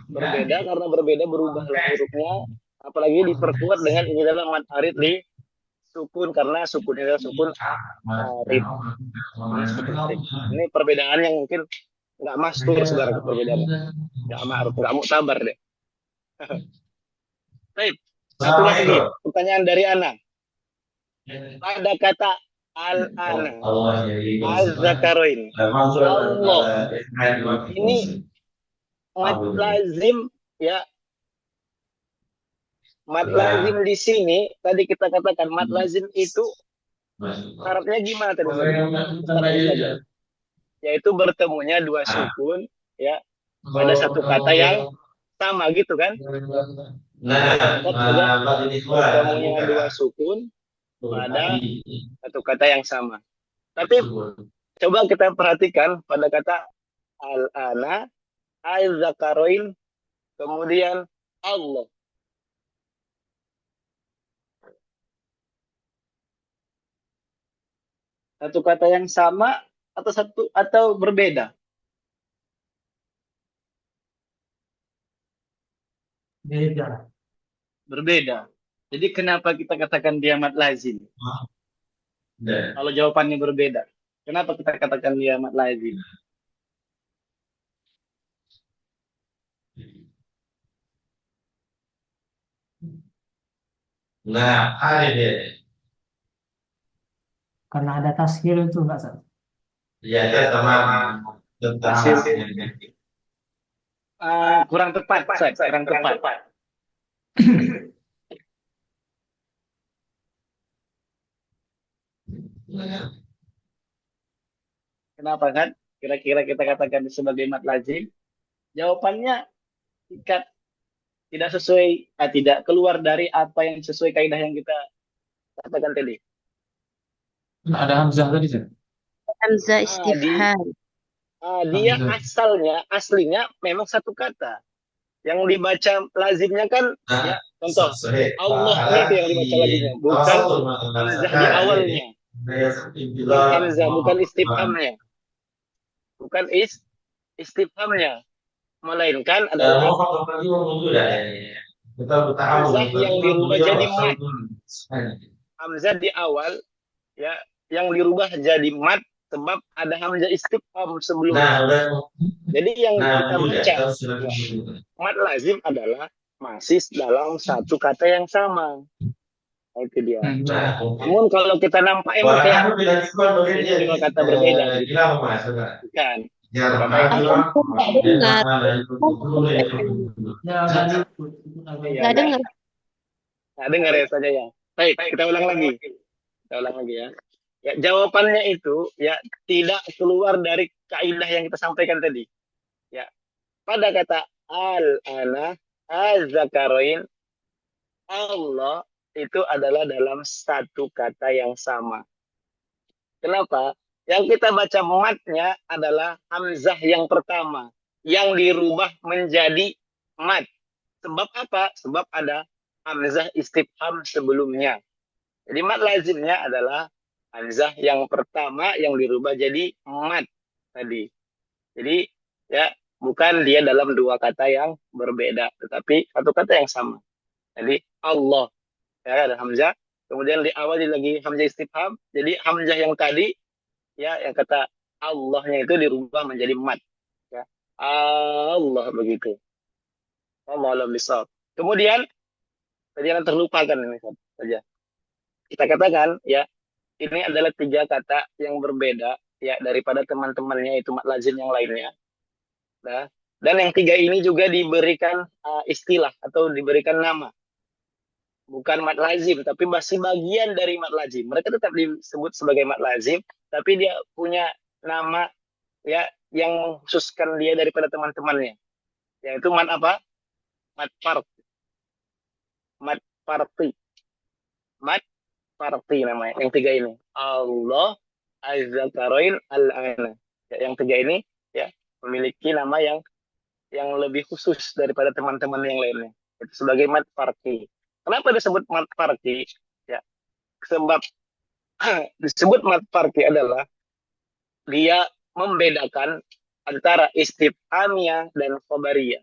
Berbeda karena berbeda berubahlah hurufnya, apalagi diperkuat dengan ini adalah mad arid li sukun karena sukunnya adalah sukun arid. Ini perbedaan yang mungkin nggak mastur saudara perbedaan. Nggak ma'ruf, nggak muktabar deh. Baik. Satu lagi pertanyaan dari Ana. Pada kata al-ana az-zakaroin Allah ini mad lazim ya Mat lazim di sini tadi kita katakan mat lazim itu syaratnya gimana tadi saja? Yaitu bertemunya dua sukun ya pada satu kata yang sama gitu kan? Bertemunya dua sukun pada satu kata yang sama. Tapi coba kita perhatikan pada kata al-ana, al-zakaroin, kemudian Allah. Satu kata yang sama atau berbeda? Beda. Berbeda. Jadi kenapa kita katakan dia mat lazim? Kalau jawabannya berbeda, kenapa kita katakan dia mat lazim? Nah, ada deh. Karena ada tasghir itu enggak Sat? Ya, sama tentang Kurang tepat, Sat. Kurang tepat. Kenapa kan? Kira-kira kita katakan sebagai mat lazim? Jawabannya tidak sesuai, tidak keluar dari apa yang sesuai kaidah yang kita katakan tadi. ada hamzah tadi sih. Hamzah istifham. Dia aslinya memang satu kata. Yang dibaca lazimnya kan, ya, contoh Allahnya itu yang dibaca lazimnya, bukan hamzah di awalnya, bukan istifhamnya, bukan istifhamnya, melainkan adalah hamzah yang dirubah jadi mat. Hamzah di awal ya yang dirubah jadi mat sebab ada hamzah istifham sebelumnya. Jadi yang kita baca mat lazim adalah masih dalam satu kata yang sama. Itu dia. Namun kalau kita nampak emang kayak ini dua kata berbeda. Bukan. Nggak dengar. Nggak dengar ya saja ya. Baik, kita ulang lagi. Kita ulang lagi ya. Ya, jawabannya itu ya tidak keluar dari kaidah yang kita sampaikan tadi. Ya, pada kata al-ana, az-zakaroin, Allah itu adalah dalam satu kata yang sama. Kenapa? Yang kita baca matnya adalah hamzah yang pertama yang dirubah menjadi mat. Sebab apa? Sebab ada hamzah istifham sebelumnya. Jadi mat lazimnya adalah hamzah yang pertama yang dirubah jadi mat tadi. Jadi ya bukan dia dalam dua kata yang berbeda, tetapi satu kata yang sama. Jadi Allah ya ada hamzah, kemudian diawali lagi hamzah istifham. Jadi hamzah yang tadi ya yang kata Allahnya itu dirubah menjadi mat. Ya. Allah begitu. Allah alam bisawab. Kemudian jangan terlupakan ini saja. Kita katakan ya ini adalah tiga kata yang berbeda ya daripada teman-temannya itu mat lazim yang lainnya. Nah, dan yang tiga ini juga diberikan istilah atau diberikan nama. Bukan mat lazim, tapi masih bagian dari mat lazim. Mereka tetap disebut sebagai mat lazim, tapi dia punya nama ya yang mengkhususkan dia daripada teman-temannya. Yaitu mat apa? Mat parti. Mat parti. Mat parti namanya. Yang tiga ini. Allah, Az-Zakaroin, Al-Ana. Ya, yang tiga ini ya memiliki nama yang lebih khusus daripada teman-teman yang lainnya. Itu sebagai mat parti. Kenapa disebut mat parti? Ya, sebab disebut mat parti adalah dia membedakan antara istifhamiyah dan khobariyah.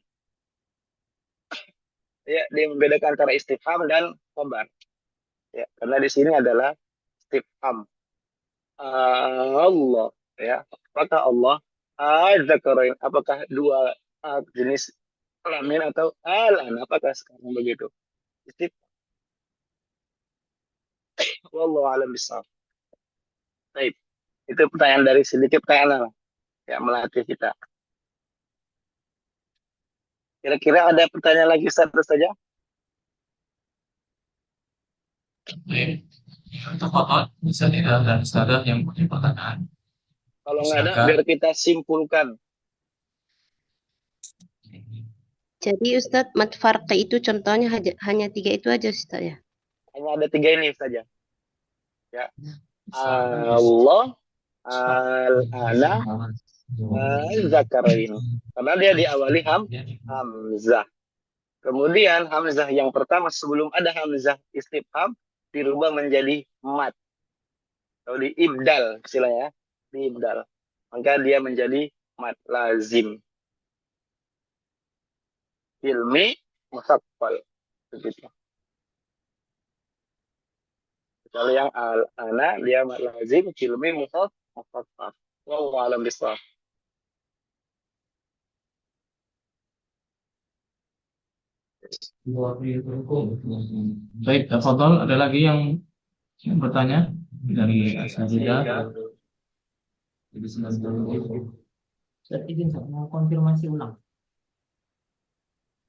Ya, dia membedakan antara istifham dan khobar. Ya, karena di sini adalah istifham. Allah, ya. Apakah Allah az-zakarain? Apakah dua jenis kelamin atau alan? Apakah sekarang begitu? Istifham. Wallahu a'lam bishawab. Baik. Itu pertanyaan dari sedikit pertanyaan ya melatih kita. Kira-kira ada pertanyaan lagi satu saja? Baik. Tafadhol, bisa tidak ada ustazah yang punya pertanyaan? Kalau nggak ada, Silakan. biar kita simpulkan. Jadi Ustadz, mat farqi itu contohnya hanya 3 itu aja Ustadz ya. Hanya ada 3 ini saja. Ya. Allah, al-ana, al-zakarain. Karena dia diawali hamzah. Kemudian hamzah yang pertama sebelum ada hamzah istifham dirubah menjadi mat. Atau diibdal istilahnya, diibdal. Maka dia menjadi mat lazim. Ilmi musaffal. Begitu. Kalau yang al-ana dia mat lazim, ilmi musaffal. Wallahu a'lam bishawab. Baik, tafadhol, ada lagi yang bertanya dari Asadidah? Ustaz izin Ustaz, mau konfirmasi ulang.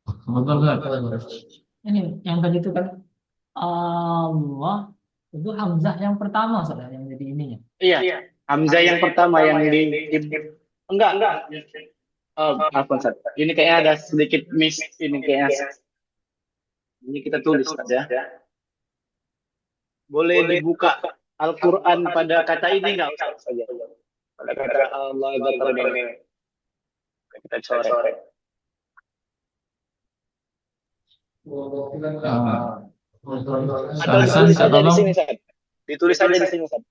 Tafadhol, Ustaz. Ini yang tadi itu kan Allah itu hamzah yang pertama Ustaz yang jadi ininya. Iya, hamzah yang pertama yang enggak. Apa Ustaz? Ini kayaknya ada sedikit miss ini kayaknya. Ini kita tulis Ustaz ya. Boleh dibuka Al-Quran pada kata ini enggak Ustaz saja? Pada kata Allah ini. Kita coret. Atau ditulis saja di sini Ustaz. Ditulis saja di sini Ustaz.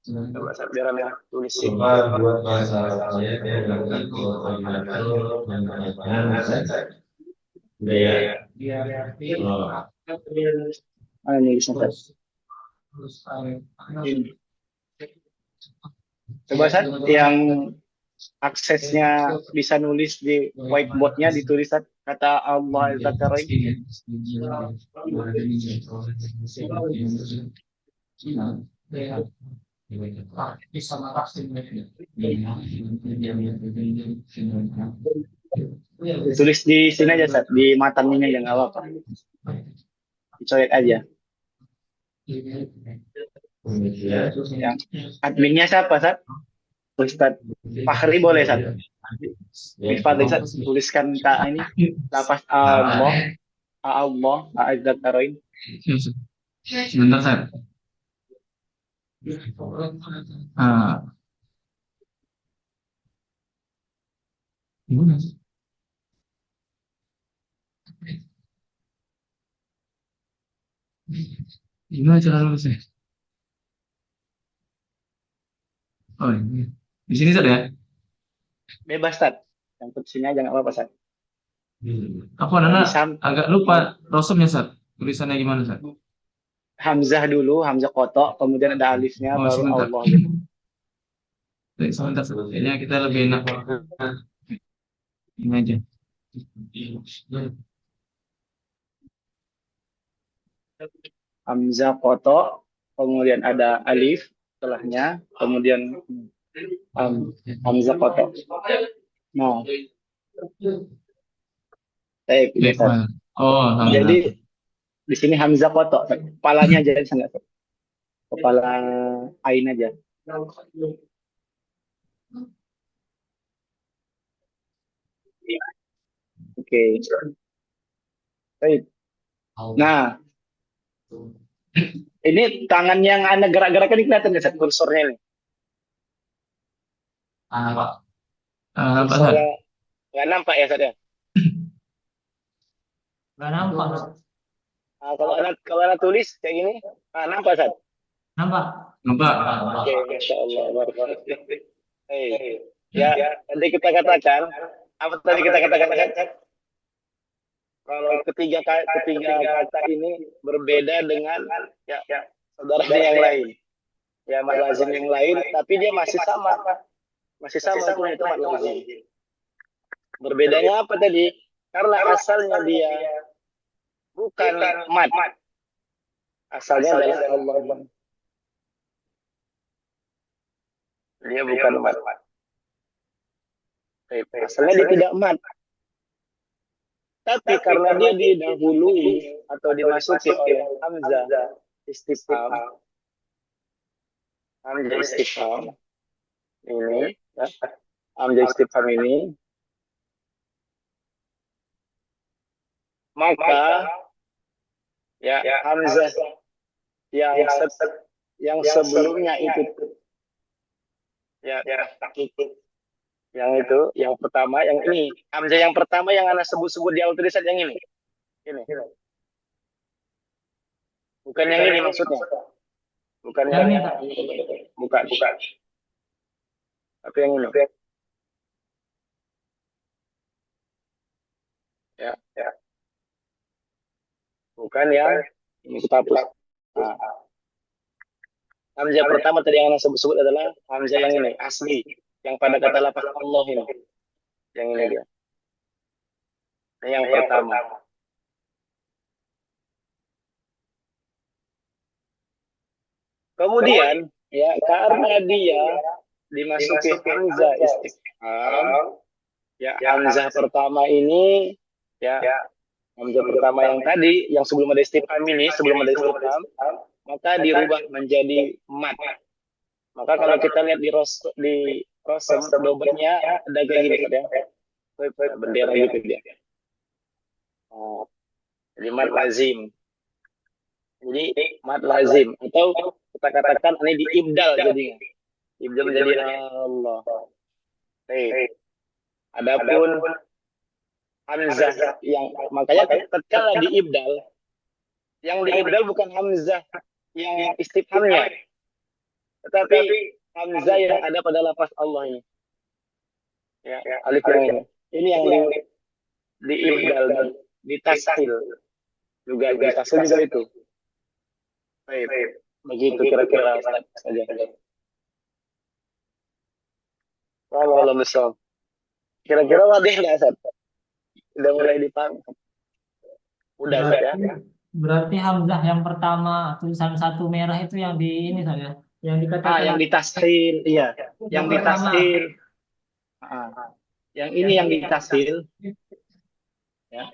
Coba Ustaz biar Anda tulis sini. Buat masalah saya koordinator budaya. Mana nih Ustaz? Coba Ustaz yang aksesnya bisa nulis di whiteboardnya ditulis Ustaz, kata Allah Zakarain. Tulis di sini aja Ustaz, di matanya aja nggak apa-apa. Dicoret aja. Yang adminnya siapa Ustaz? Ustaz Fahri boleh Ustaz. Fadil Ustaz tuliskan ini lafaz Allah Zakarain. Sebentar, Ustaz. Gimana sih? Gimana cara nulisnya? Oh, ini. Di sini Ustaz ya? Bebas Ustaz. Yang sini aja nggak apa-apa Ustaz. Aku anak agak lupa rosumnya Ustaz. Tulisannya gimana Ustaz? Hamzah dulu, Hamzah kotok, kemudian ada alifnya, baru sebentar. Allah gitu. Baik, sebentar. Kayaknya kita lebih enak ini aja. Hamzah kotok, kemudian ada alif setelahnya, kemudian Hamzah kotok. Nah, baik. Oh, jadi di sini Hamzah kotok, kepalanya aja di sana. Kepala ain aja. Oke. Baik. Nah, ini tangan yang Anda gerak-gerakkan ini kelihatan nggak kursornya ini? Kursornya nggak nampak ya Ustaz ya? Nggak nampak. Nah, kalau anak tulis kayak gini, nampak Ustaz? Nampak. Oke, Masya Allah. Ya, nanti kita katakan, apa tadi kita katakan Ustaz? Kalau ketiga kata ini berbeda dengan saudaranya yang lain. Ya, mat lazim yang lain, tapi dia masih sama hukum itu mat lazim. Berbedanya apa tadi? Karena asalnya dia bukan mat. Asalnya adalah Allah. Dia bukan mat. Asalnya dia tidak mat. Tapi karena dia didahului atau dimasuki oleh hamzah istifham, ini, ya, hamzah istifham ini, maka ya hamzah yang sebelumnya itu ya yang pertama, yang ini hamzah yang pertama yang anak sebut-sebut di awal tulisan yang ini bukan yang ini maksudnya, bukan yang ini, bukan tapi yang ini ya bukan yang ini, kita hapus. Nah, hamzah pertama tadi yang anak sebut-sebut adalah hamzah yang ini asli, yang pada kata lafaz Allah ini, yang ini dia. Nah, yang pertama. Kemudian ya karena dia dimasuki hamzah istifham, ya hamzah pertama ini ya hamzah pertama yang tadi yang sebelum ada istifham ini, sebelum ada istifham, maka dirubah menjadi mat. Maka kalau kita lihat di rosem dobetnya ada kayak gini ya, bendera gitu dia. Oh, jadi mat lazim. Jadi mat lazim atau kita katakan ini diibdal jadinya. Ibdal menjadi Allah. Adapun hamzah yang makanya tatkala diibdal, yang diibdal bukan hamzah yang istifhamnya, tetapi hamzah yang ada pada lafaz Allah ini. Ya, alif yang ini. Ini yang diibdal dan ditasil juga itu. Baik. Begitu kira-kira saja. Wallahualam bishawab. Kira-kira wadih nggak, Ustaz? Udah mulai dipaham? Udah, Ustaz, ya? Berarti hamzah yang pertama tulisan satu merah itu yang di ini saja, yang dikatakan yang ditasil, iya, yang ditasil. Yang ini yang ditasil, ya.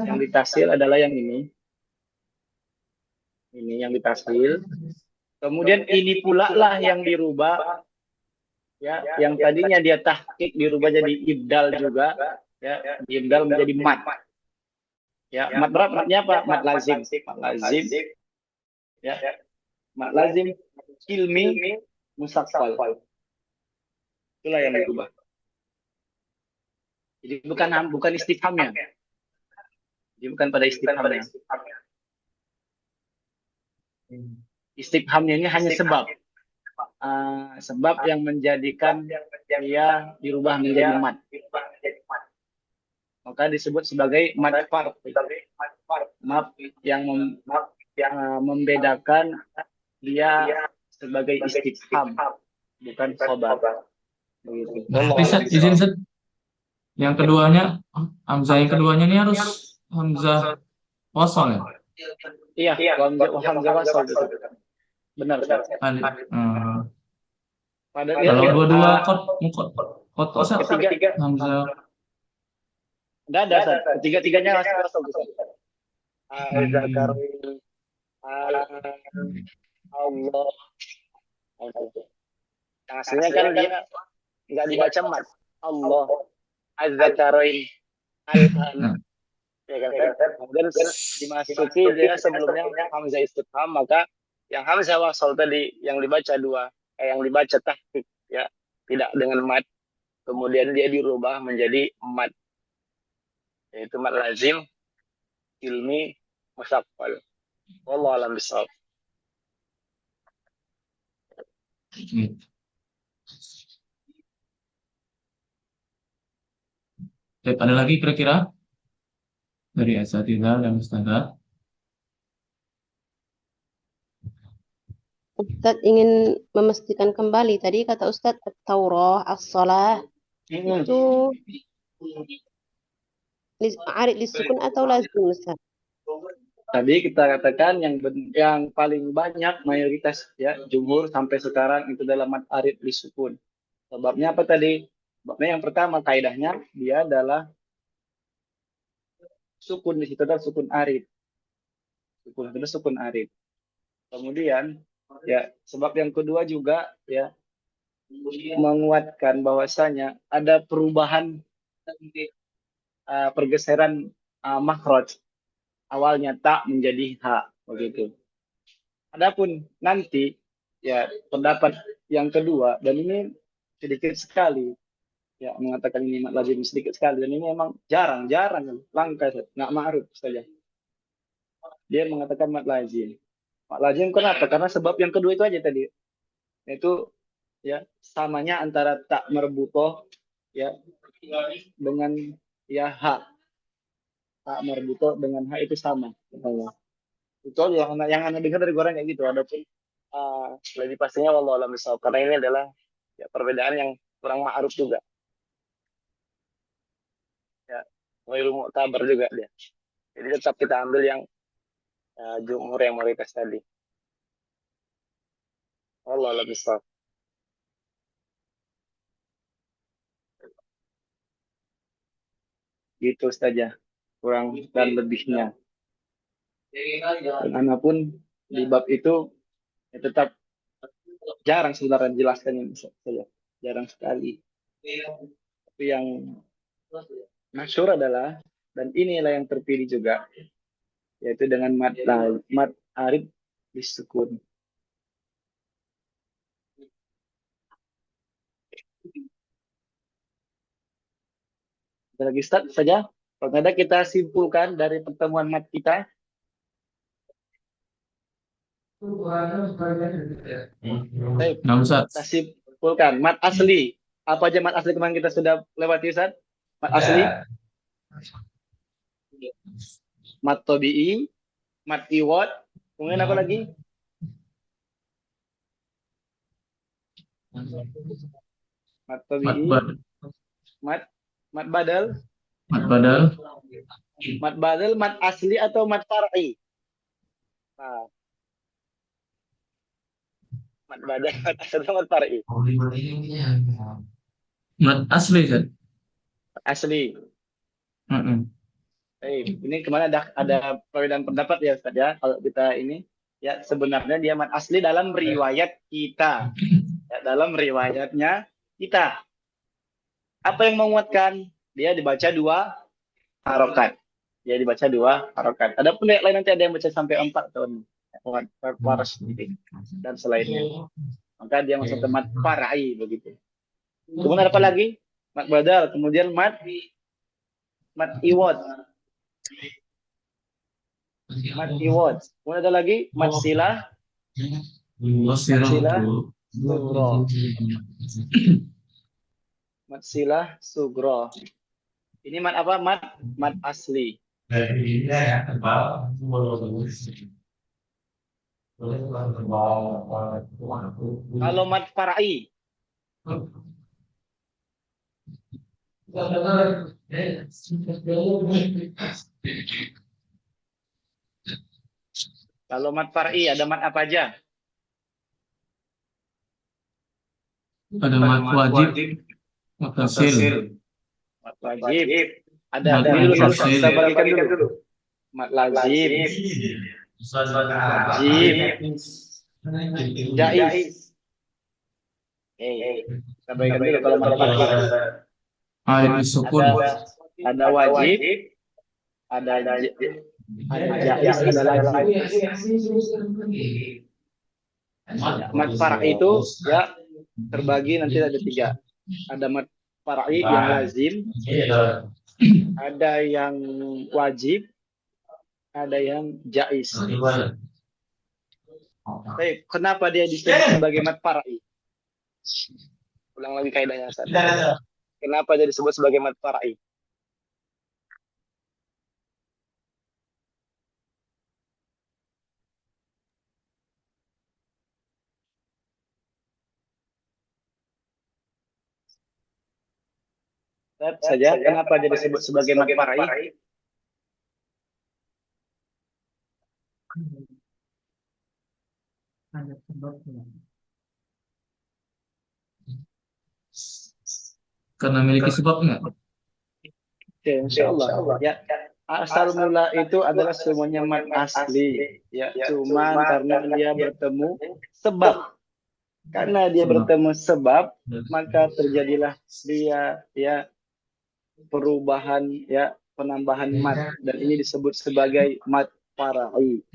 Yang ditasil adalah yang ini. Ini yang ditasil. Kemudian ini pula lah yang dirubah, ya, yang tadinya dia tahqiq dirubah jadi ibdal juga, ya, ibdal menjadi mat. Ya, mat berapa? Matnya apa? Mat lazim. Ya, mat lazim ilmi musaqqal. Itulah yang dirubah. Jadi bukan istifhamnya. Jadi bukan pada istifhamnya. Istifhamnya ini hanya sebab yang menjadikan dia dirubah menjadi mat. Maka disebut sebagai mat farq. Mat yang membedakan dia sebagai istifham, bukan khabar. Bisa izin Set. Yang keduanya, hamzah yang keduanya ini harus hamzah wasal ya? Iya, hamzah wasal. Benar. Kalau dua-dua kot ketiga hamzah. Enggak ada, Ustaz. Ketiga-tiganya harus wasal, Ustaz. Al-Zakarin, Allah. Aslinya kan dia nggak dibaca mat. Allah. Az-Zakarin. Ya kan? Kemudian dimasuki dia sebelumnya hamzah istifham, maka yang hamzah wasal tadi yang dibaca yang dibaca tahqiq, ya, tidak dengan mat, kemudian dia dirubah menjadi mat, yaitu mat lazim ilmi musaqqal. Wallahu a'lam bishawab. Ada lagi kira-kira dari asatidzah dan ustadzah? Ustadz ingin memastikan kembali tadi kata Ustadz at-Taurah, as-Salah itu arid lisukun atau lazim Ustadz? Tadi kita katakan yang paling banyak mayoritas ya jumhur sampai sekarang itu adalah mat arid lisukun. Sebabnya apa tadi? Sebabnya yang pertama kaidahnya dia adalah sukun, di situ adalah sukun arid. Sukun itu sukun arid. Kemudian ya sebab yang kedua juga ya menguatkan bahwasanya ada perubahan pergeseran makhraj, awalnya tak menjadi ha begitu. Adapun nanti ya pendapat yang kedua, dan ini sedikit sekali ya mengatakan ini mat lazim, sedikit sekali, dan ini memang jarang langka, nggak ma'ruf saja dia mengatakan mat lazim. Mat lazim kenapa? Karena sebab yang kedua itu aja tadi, yaitu ya samanya antara tak marbutoh ya dengan ya ha. Tak marbutoh dengan ha itu sama. Itu aja yang anda dengar dari orang kayak gitu. Adapun lebih pastinya wallahu a'lam bishawab, karena ini adalah ya perbedaan yang kurang ma'ruf juga. Ya, ghairu mu'tabar juga dia. Jadi tetap kita ambil yang jumhur, yang mayoritas tadi. Wallahu a'lam bishawab. Gitu saja kurang dan lebihnya. Dan anapun di bab itu ya tetap jarang sebenarnya jelaskan yang saja, jarang sekali. Tapi yang masyhur adalah, dan inilah yang terpilih juga, yaitu dengan mat arid disukun. Ada lagi start saja. Kalau ada kita simpulkan dari pertemuan mat kita. Baik, Nah, Ustaz. kita simpulkan mat asli. Apa aja mat asli kemarin kita sudah lewati, Ustaz? Mat asli, mat tabi'i, mat iwad, kemudian apa lagi? Mat tabi'i, mat badal, Mat badal, mat asli atau mat far'i? Nah, mat badal, mat asli atau mat far'i? mat asli, Ustaz. Asli. Mm-mm. Ini kemana ada perbedaan pendapat ya Ustaz ya. Kalau kita ini ya sebenarnya dia mat asli dalam riwayat kita. Ya, dalam riwayatnya kita. Apa yang menguatkan? Dia dibaca 2 harokat. Dia dibaca 2 harokat. Ada pun yang lain nanti ada yang baca sampai 4 tahun. Waras dan selainnya. Maka dia masuk ke mat far'i begitu. Kemudian apa lagi? Mat badal, kemudian mat iwad. Mat iwad. Kemudian ada lagi mat silah. Sugro. Mat silah sugro. Ini mat apa? Mat asli. Kalau mat far'i, ada mat apa aja? Ada mat wajib, mat tasil. Mat wajib. Ada Mat dulu tasil. saya bagikan dulu. Mat lazim, wajib, jaiz. Kita bagikan dulu kalau mat far'i. Arid disukun. Ada wajib, ada jaiz, ada lazim. Mat far'i itu ya terbagi nanti ada 3. Ada mat far'i yang lazim, ada yang wajib, ada yang jaiz. Baik, kenapa dia disebut sebagai mat far'i? Ulang lagi kaidahnya, Ustaz. Kenapa dia disebut sebagai mat far'i? Saja, kenapa dia disebut sebagai mat far'i? Ada sebabnya. Karena memiliki sebab enggak? Oke, insya Allah. Ya, asal mula itu adalah semuanya mat asli. Ya, cuman karena dia bertemu sebab. Karena dia Sebab. bertemu sebab, maka terjadilah dia ya perubahan ya penambahan mat, dan ini disebut sebagai mat far'i.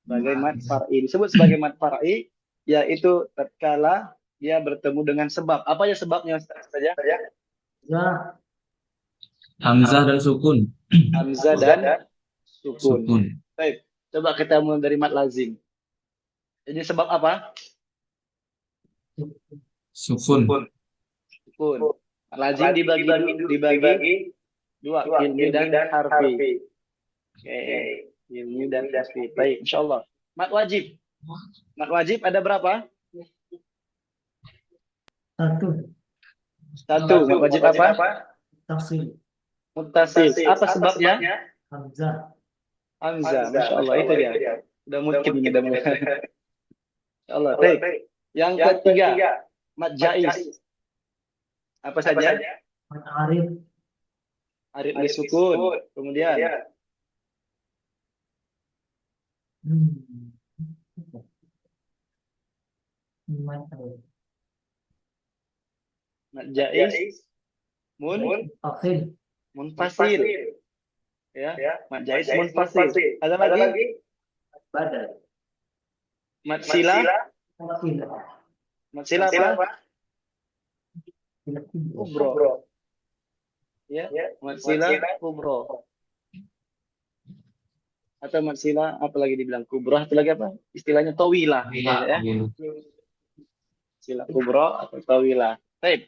Sebagai mat far'i disebut sebagai mat far'i, yaitu tatkala dia bertemu dengan sebab. Apa ya sebabnya Ustaz saja? Ya, Hamzah dan sukun. Hamzah dan sukun. Sukun. Baik, coba kita mulai dari mat lazim. Ini sebab apa? Sukun. Sukun. Mat lazim dibagi dua, ilmi dan harfi. Oke, ilmi dan harfi. Baik, insyaallah. Mat wajib. Mat wajib ada berapa? satu. Mat wajib apa? Tafsir. Muttasil. Apa sebabnya? Hamzah. Hamzah. Masya Allah, itu dia. Udah mungkin ini udah mulai. Insya Allah. Baik. Yang ketiga, mat jaiz. Apa saja? Mat arif. Arif disukun. Kemudian Mat arif. mat jaiz, Tafsir. munfasil. Ya, mat jaiz munfasil. Ada lagi? Badal. Mat sila. Tafsir. Mat sila apa? Kubro. Ya, mat sila kubro. Atau mat sila apa lagi dibilang kubro? Atau lagi apa? Istilahnya tawilah. Ya. Sila kubro atau tawilah. Baik.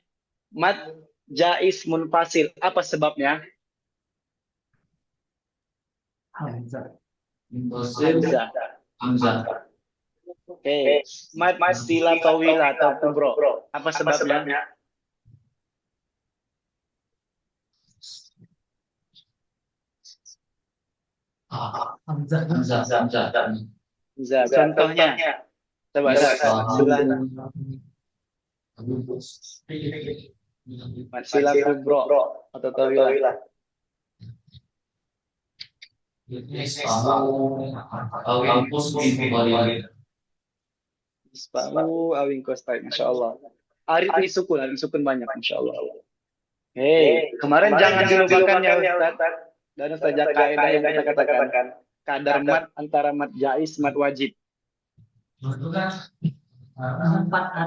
Mat jaiz munfasil. Apa sebabnya? Hamzah. Hamzah. Hamzah. Oke. Mat sila tawilah atau kubro. Apa sebabnya? Hamzah. Hamzah. Contohnya. Coba mat sila kubro atau tawilah. Ispahu awin kostai. Masya Allah. Arif disukun banyak. Masya Allah. Hei, kemarin jangan dilupakan ya Ustaz. Dan saja kaidah yang kita katakan. Kadar mat antara mat jaiz, mat wajib. Empat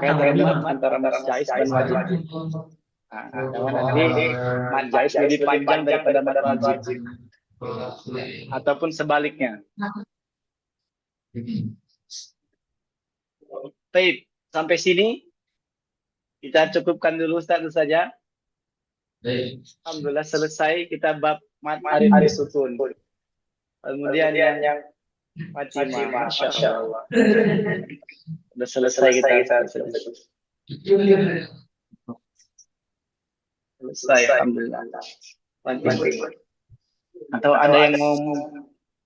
atau Kadar lima. mat antara mat jaiz dan wajib. Nah, nanti mat jaiz lebih panjang daripada mat wajib. Ataupun sebaliknya. Baik, sampai sini kita cukupkan dulu Ustaz saja. Alhamdulillah selesai kita bab mat arif sukun. Kemudian yang Fatimah, Masya Allah. Sudah selesai kita. Selesai, Alhamdulillah. Atau ada yang mau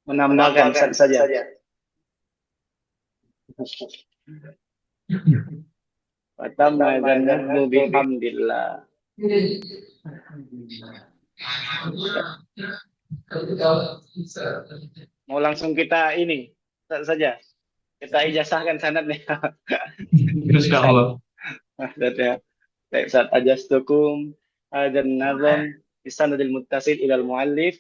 menambahkan saja? Fatamma dan bihamdillah. Mau langsung kita ini saja. Kita ijazahkan sanadnya. Insya Allah. Baik, saat ajastukum dan nazam bisanadil muttasil ilal muallif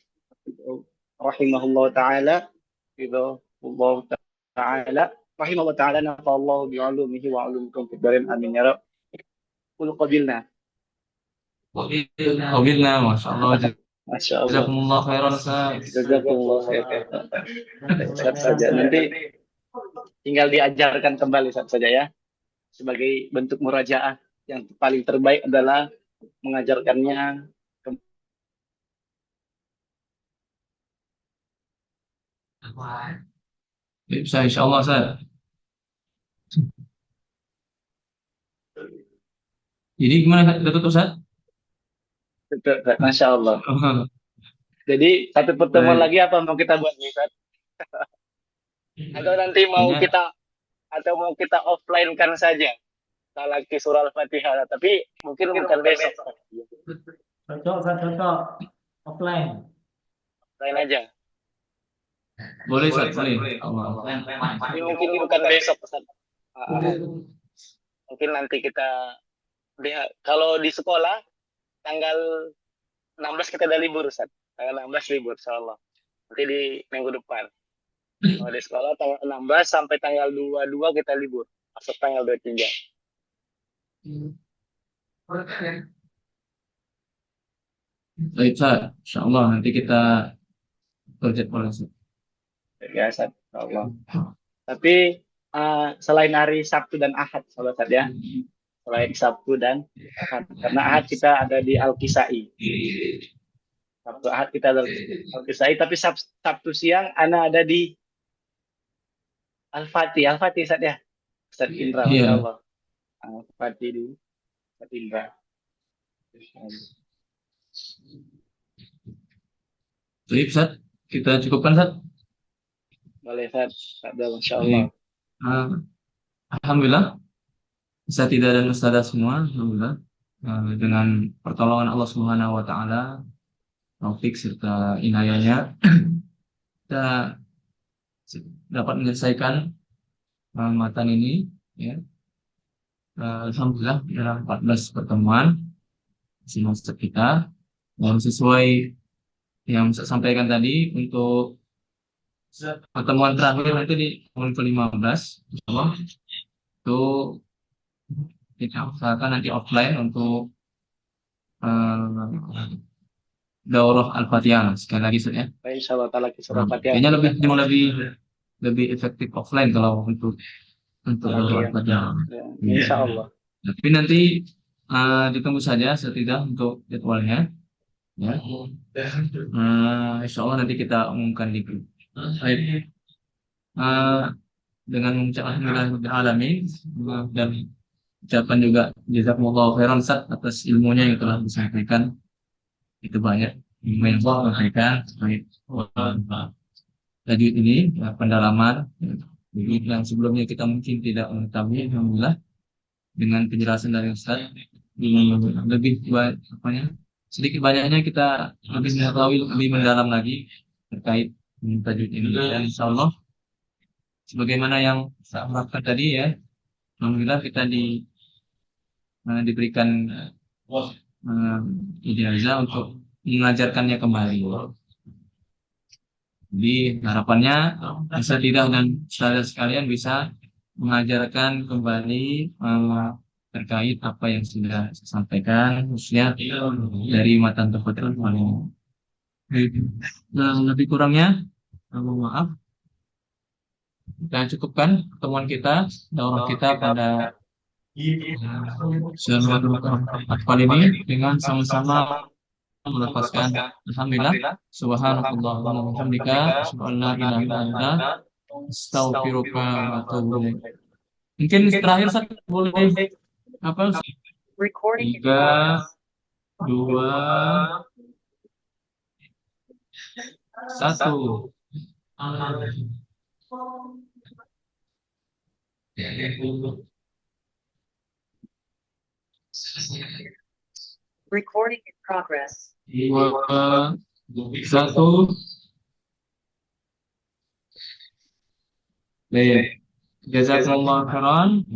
rahimahullah ta'ala rahimahullah ta'ala nafa'allahu bi'ulumihi wa 'ulumikum fid darin amin ya rab. Qul qabilna. Masya Allah. Masya Allah. Jazakumullah khairan, Ustaz. Jazakumullah khairan. Saja nanti tinggal diajarkan kembali saja ya. Sebagai bentuk murajaah yang paling terbaik adalah mengajarkannya Bisa, insya Allah, Ustaz. Jadi gimana, kita tutup, Ustaz? Masya Allah. Jadi satu pertemuan lagi apa mau kita buat nih, Ustaz? Atau nanti mau kita offline kan saja talaki surah Al-Fatihah, tapi mungkin bukan besok. Cocok offline. Lain aja. Boleh Ustaz, boleh. Allah. Tapi mungkin bukan besok, Ustaz. Mungkin nanti kita lihat. Kalau di sekolah tanggal 16 kita udah libur, Ustaz. Tanggal 16 libur, insyaallah. Nanti di minggu depan. Kalau di sekolah tanggal 16 sampai tanggal 22 kita libur. Masuk tanggal 23. Baik Ustaz, insyaallah nanti kita berjadwal Ustaz. Ya, Ustaz. Insyaallah. Tapi selain hari Sabtu dan Ahad, Ustaz ya. Selain Sabtu dan Ahad. Karena Ahad kita ada di Al-Kisai. Sabtu Ahad kita ada di Al-Kisai, tapi Sabtu siang ana ada di Al-Fatih. Al-Fatih Ustaz ya. Ustaz Indra, Iya. insyaallah. Al-Fatih di Ustaz Indra. Baik Ustaz, kita cukupkan Ustaz. Boleh Ustaz. Insyaallah. Alhamdulillah, Ustadzah dan Ustadzah semua, alhamdulillah, dengan pertolongan Allah Subhanahu wa taala, taufik serta inayahnya, kita dapat menyelesaikan matan ini ya. Alhamdulillah dalam 14 pertemuan semester kita, dan sesuai yang saya sampaikan tadi, untuk pertemuan terakhir nanti di tahun ke-15 insyaallah itu kita usahakan nanti offline untuk daurah Al-Fatihah sekali lagi Ustaz ya. Insyaallah taala surah Fatihah. Kayaknya lebih efektif offline kalau untuk daurah Al-Fatihah. Insyaallah. Tapi nanti ditunggu saja setidak untuk jadwalnya ya. Insyaallah nanti kita umumkan di grup. Baik. Dengan mengucapkan alhamdulillahirabbil alamin dan ucapan juga jazakumullahu khairan Ustaz atas ilmunya yang telah disampaikan. Itu banyak ilmu yang telah disampaikan terkait tajwid ini ya, pendalaman yang sebelumnya kita mungkin tidak mengetahui. Alhamdulillah dengan penjelasan dari Ustaz lebih sedikit banyaknya kita lebih mengetahui lebih mendalam lagi terkait tajwid ini, dan insyaallah sebagaimana yang saya harapkan tadi ya, alhamdulillah kita diberikan ijazah untuk mengajarkannya kembali. Jadi harapannya Ustadzah dan saudara sekalian bisa mengajarkan kembali terkait apa yang sudah saya sampaikan, khususnya dari matan Tuhfatul Ulama. Lebih kurangnya mohon maaf. Kita cukupkan pertemuan kita, daurah kita pada kali ini dengan sama-sama melafazkan alhamdulillah subhanallah wa bihamdika asyhadu an la ilaha illa anta astaghfiruka wa atubu ilaik. Mungkin terakhir saya boleh apa? 3, 2, 1. Recording in progress. 2, 1. Baik. Jazakallahu khairan.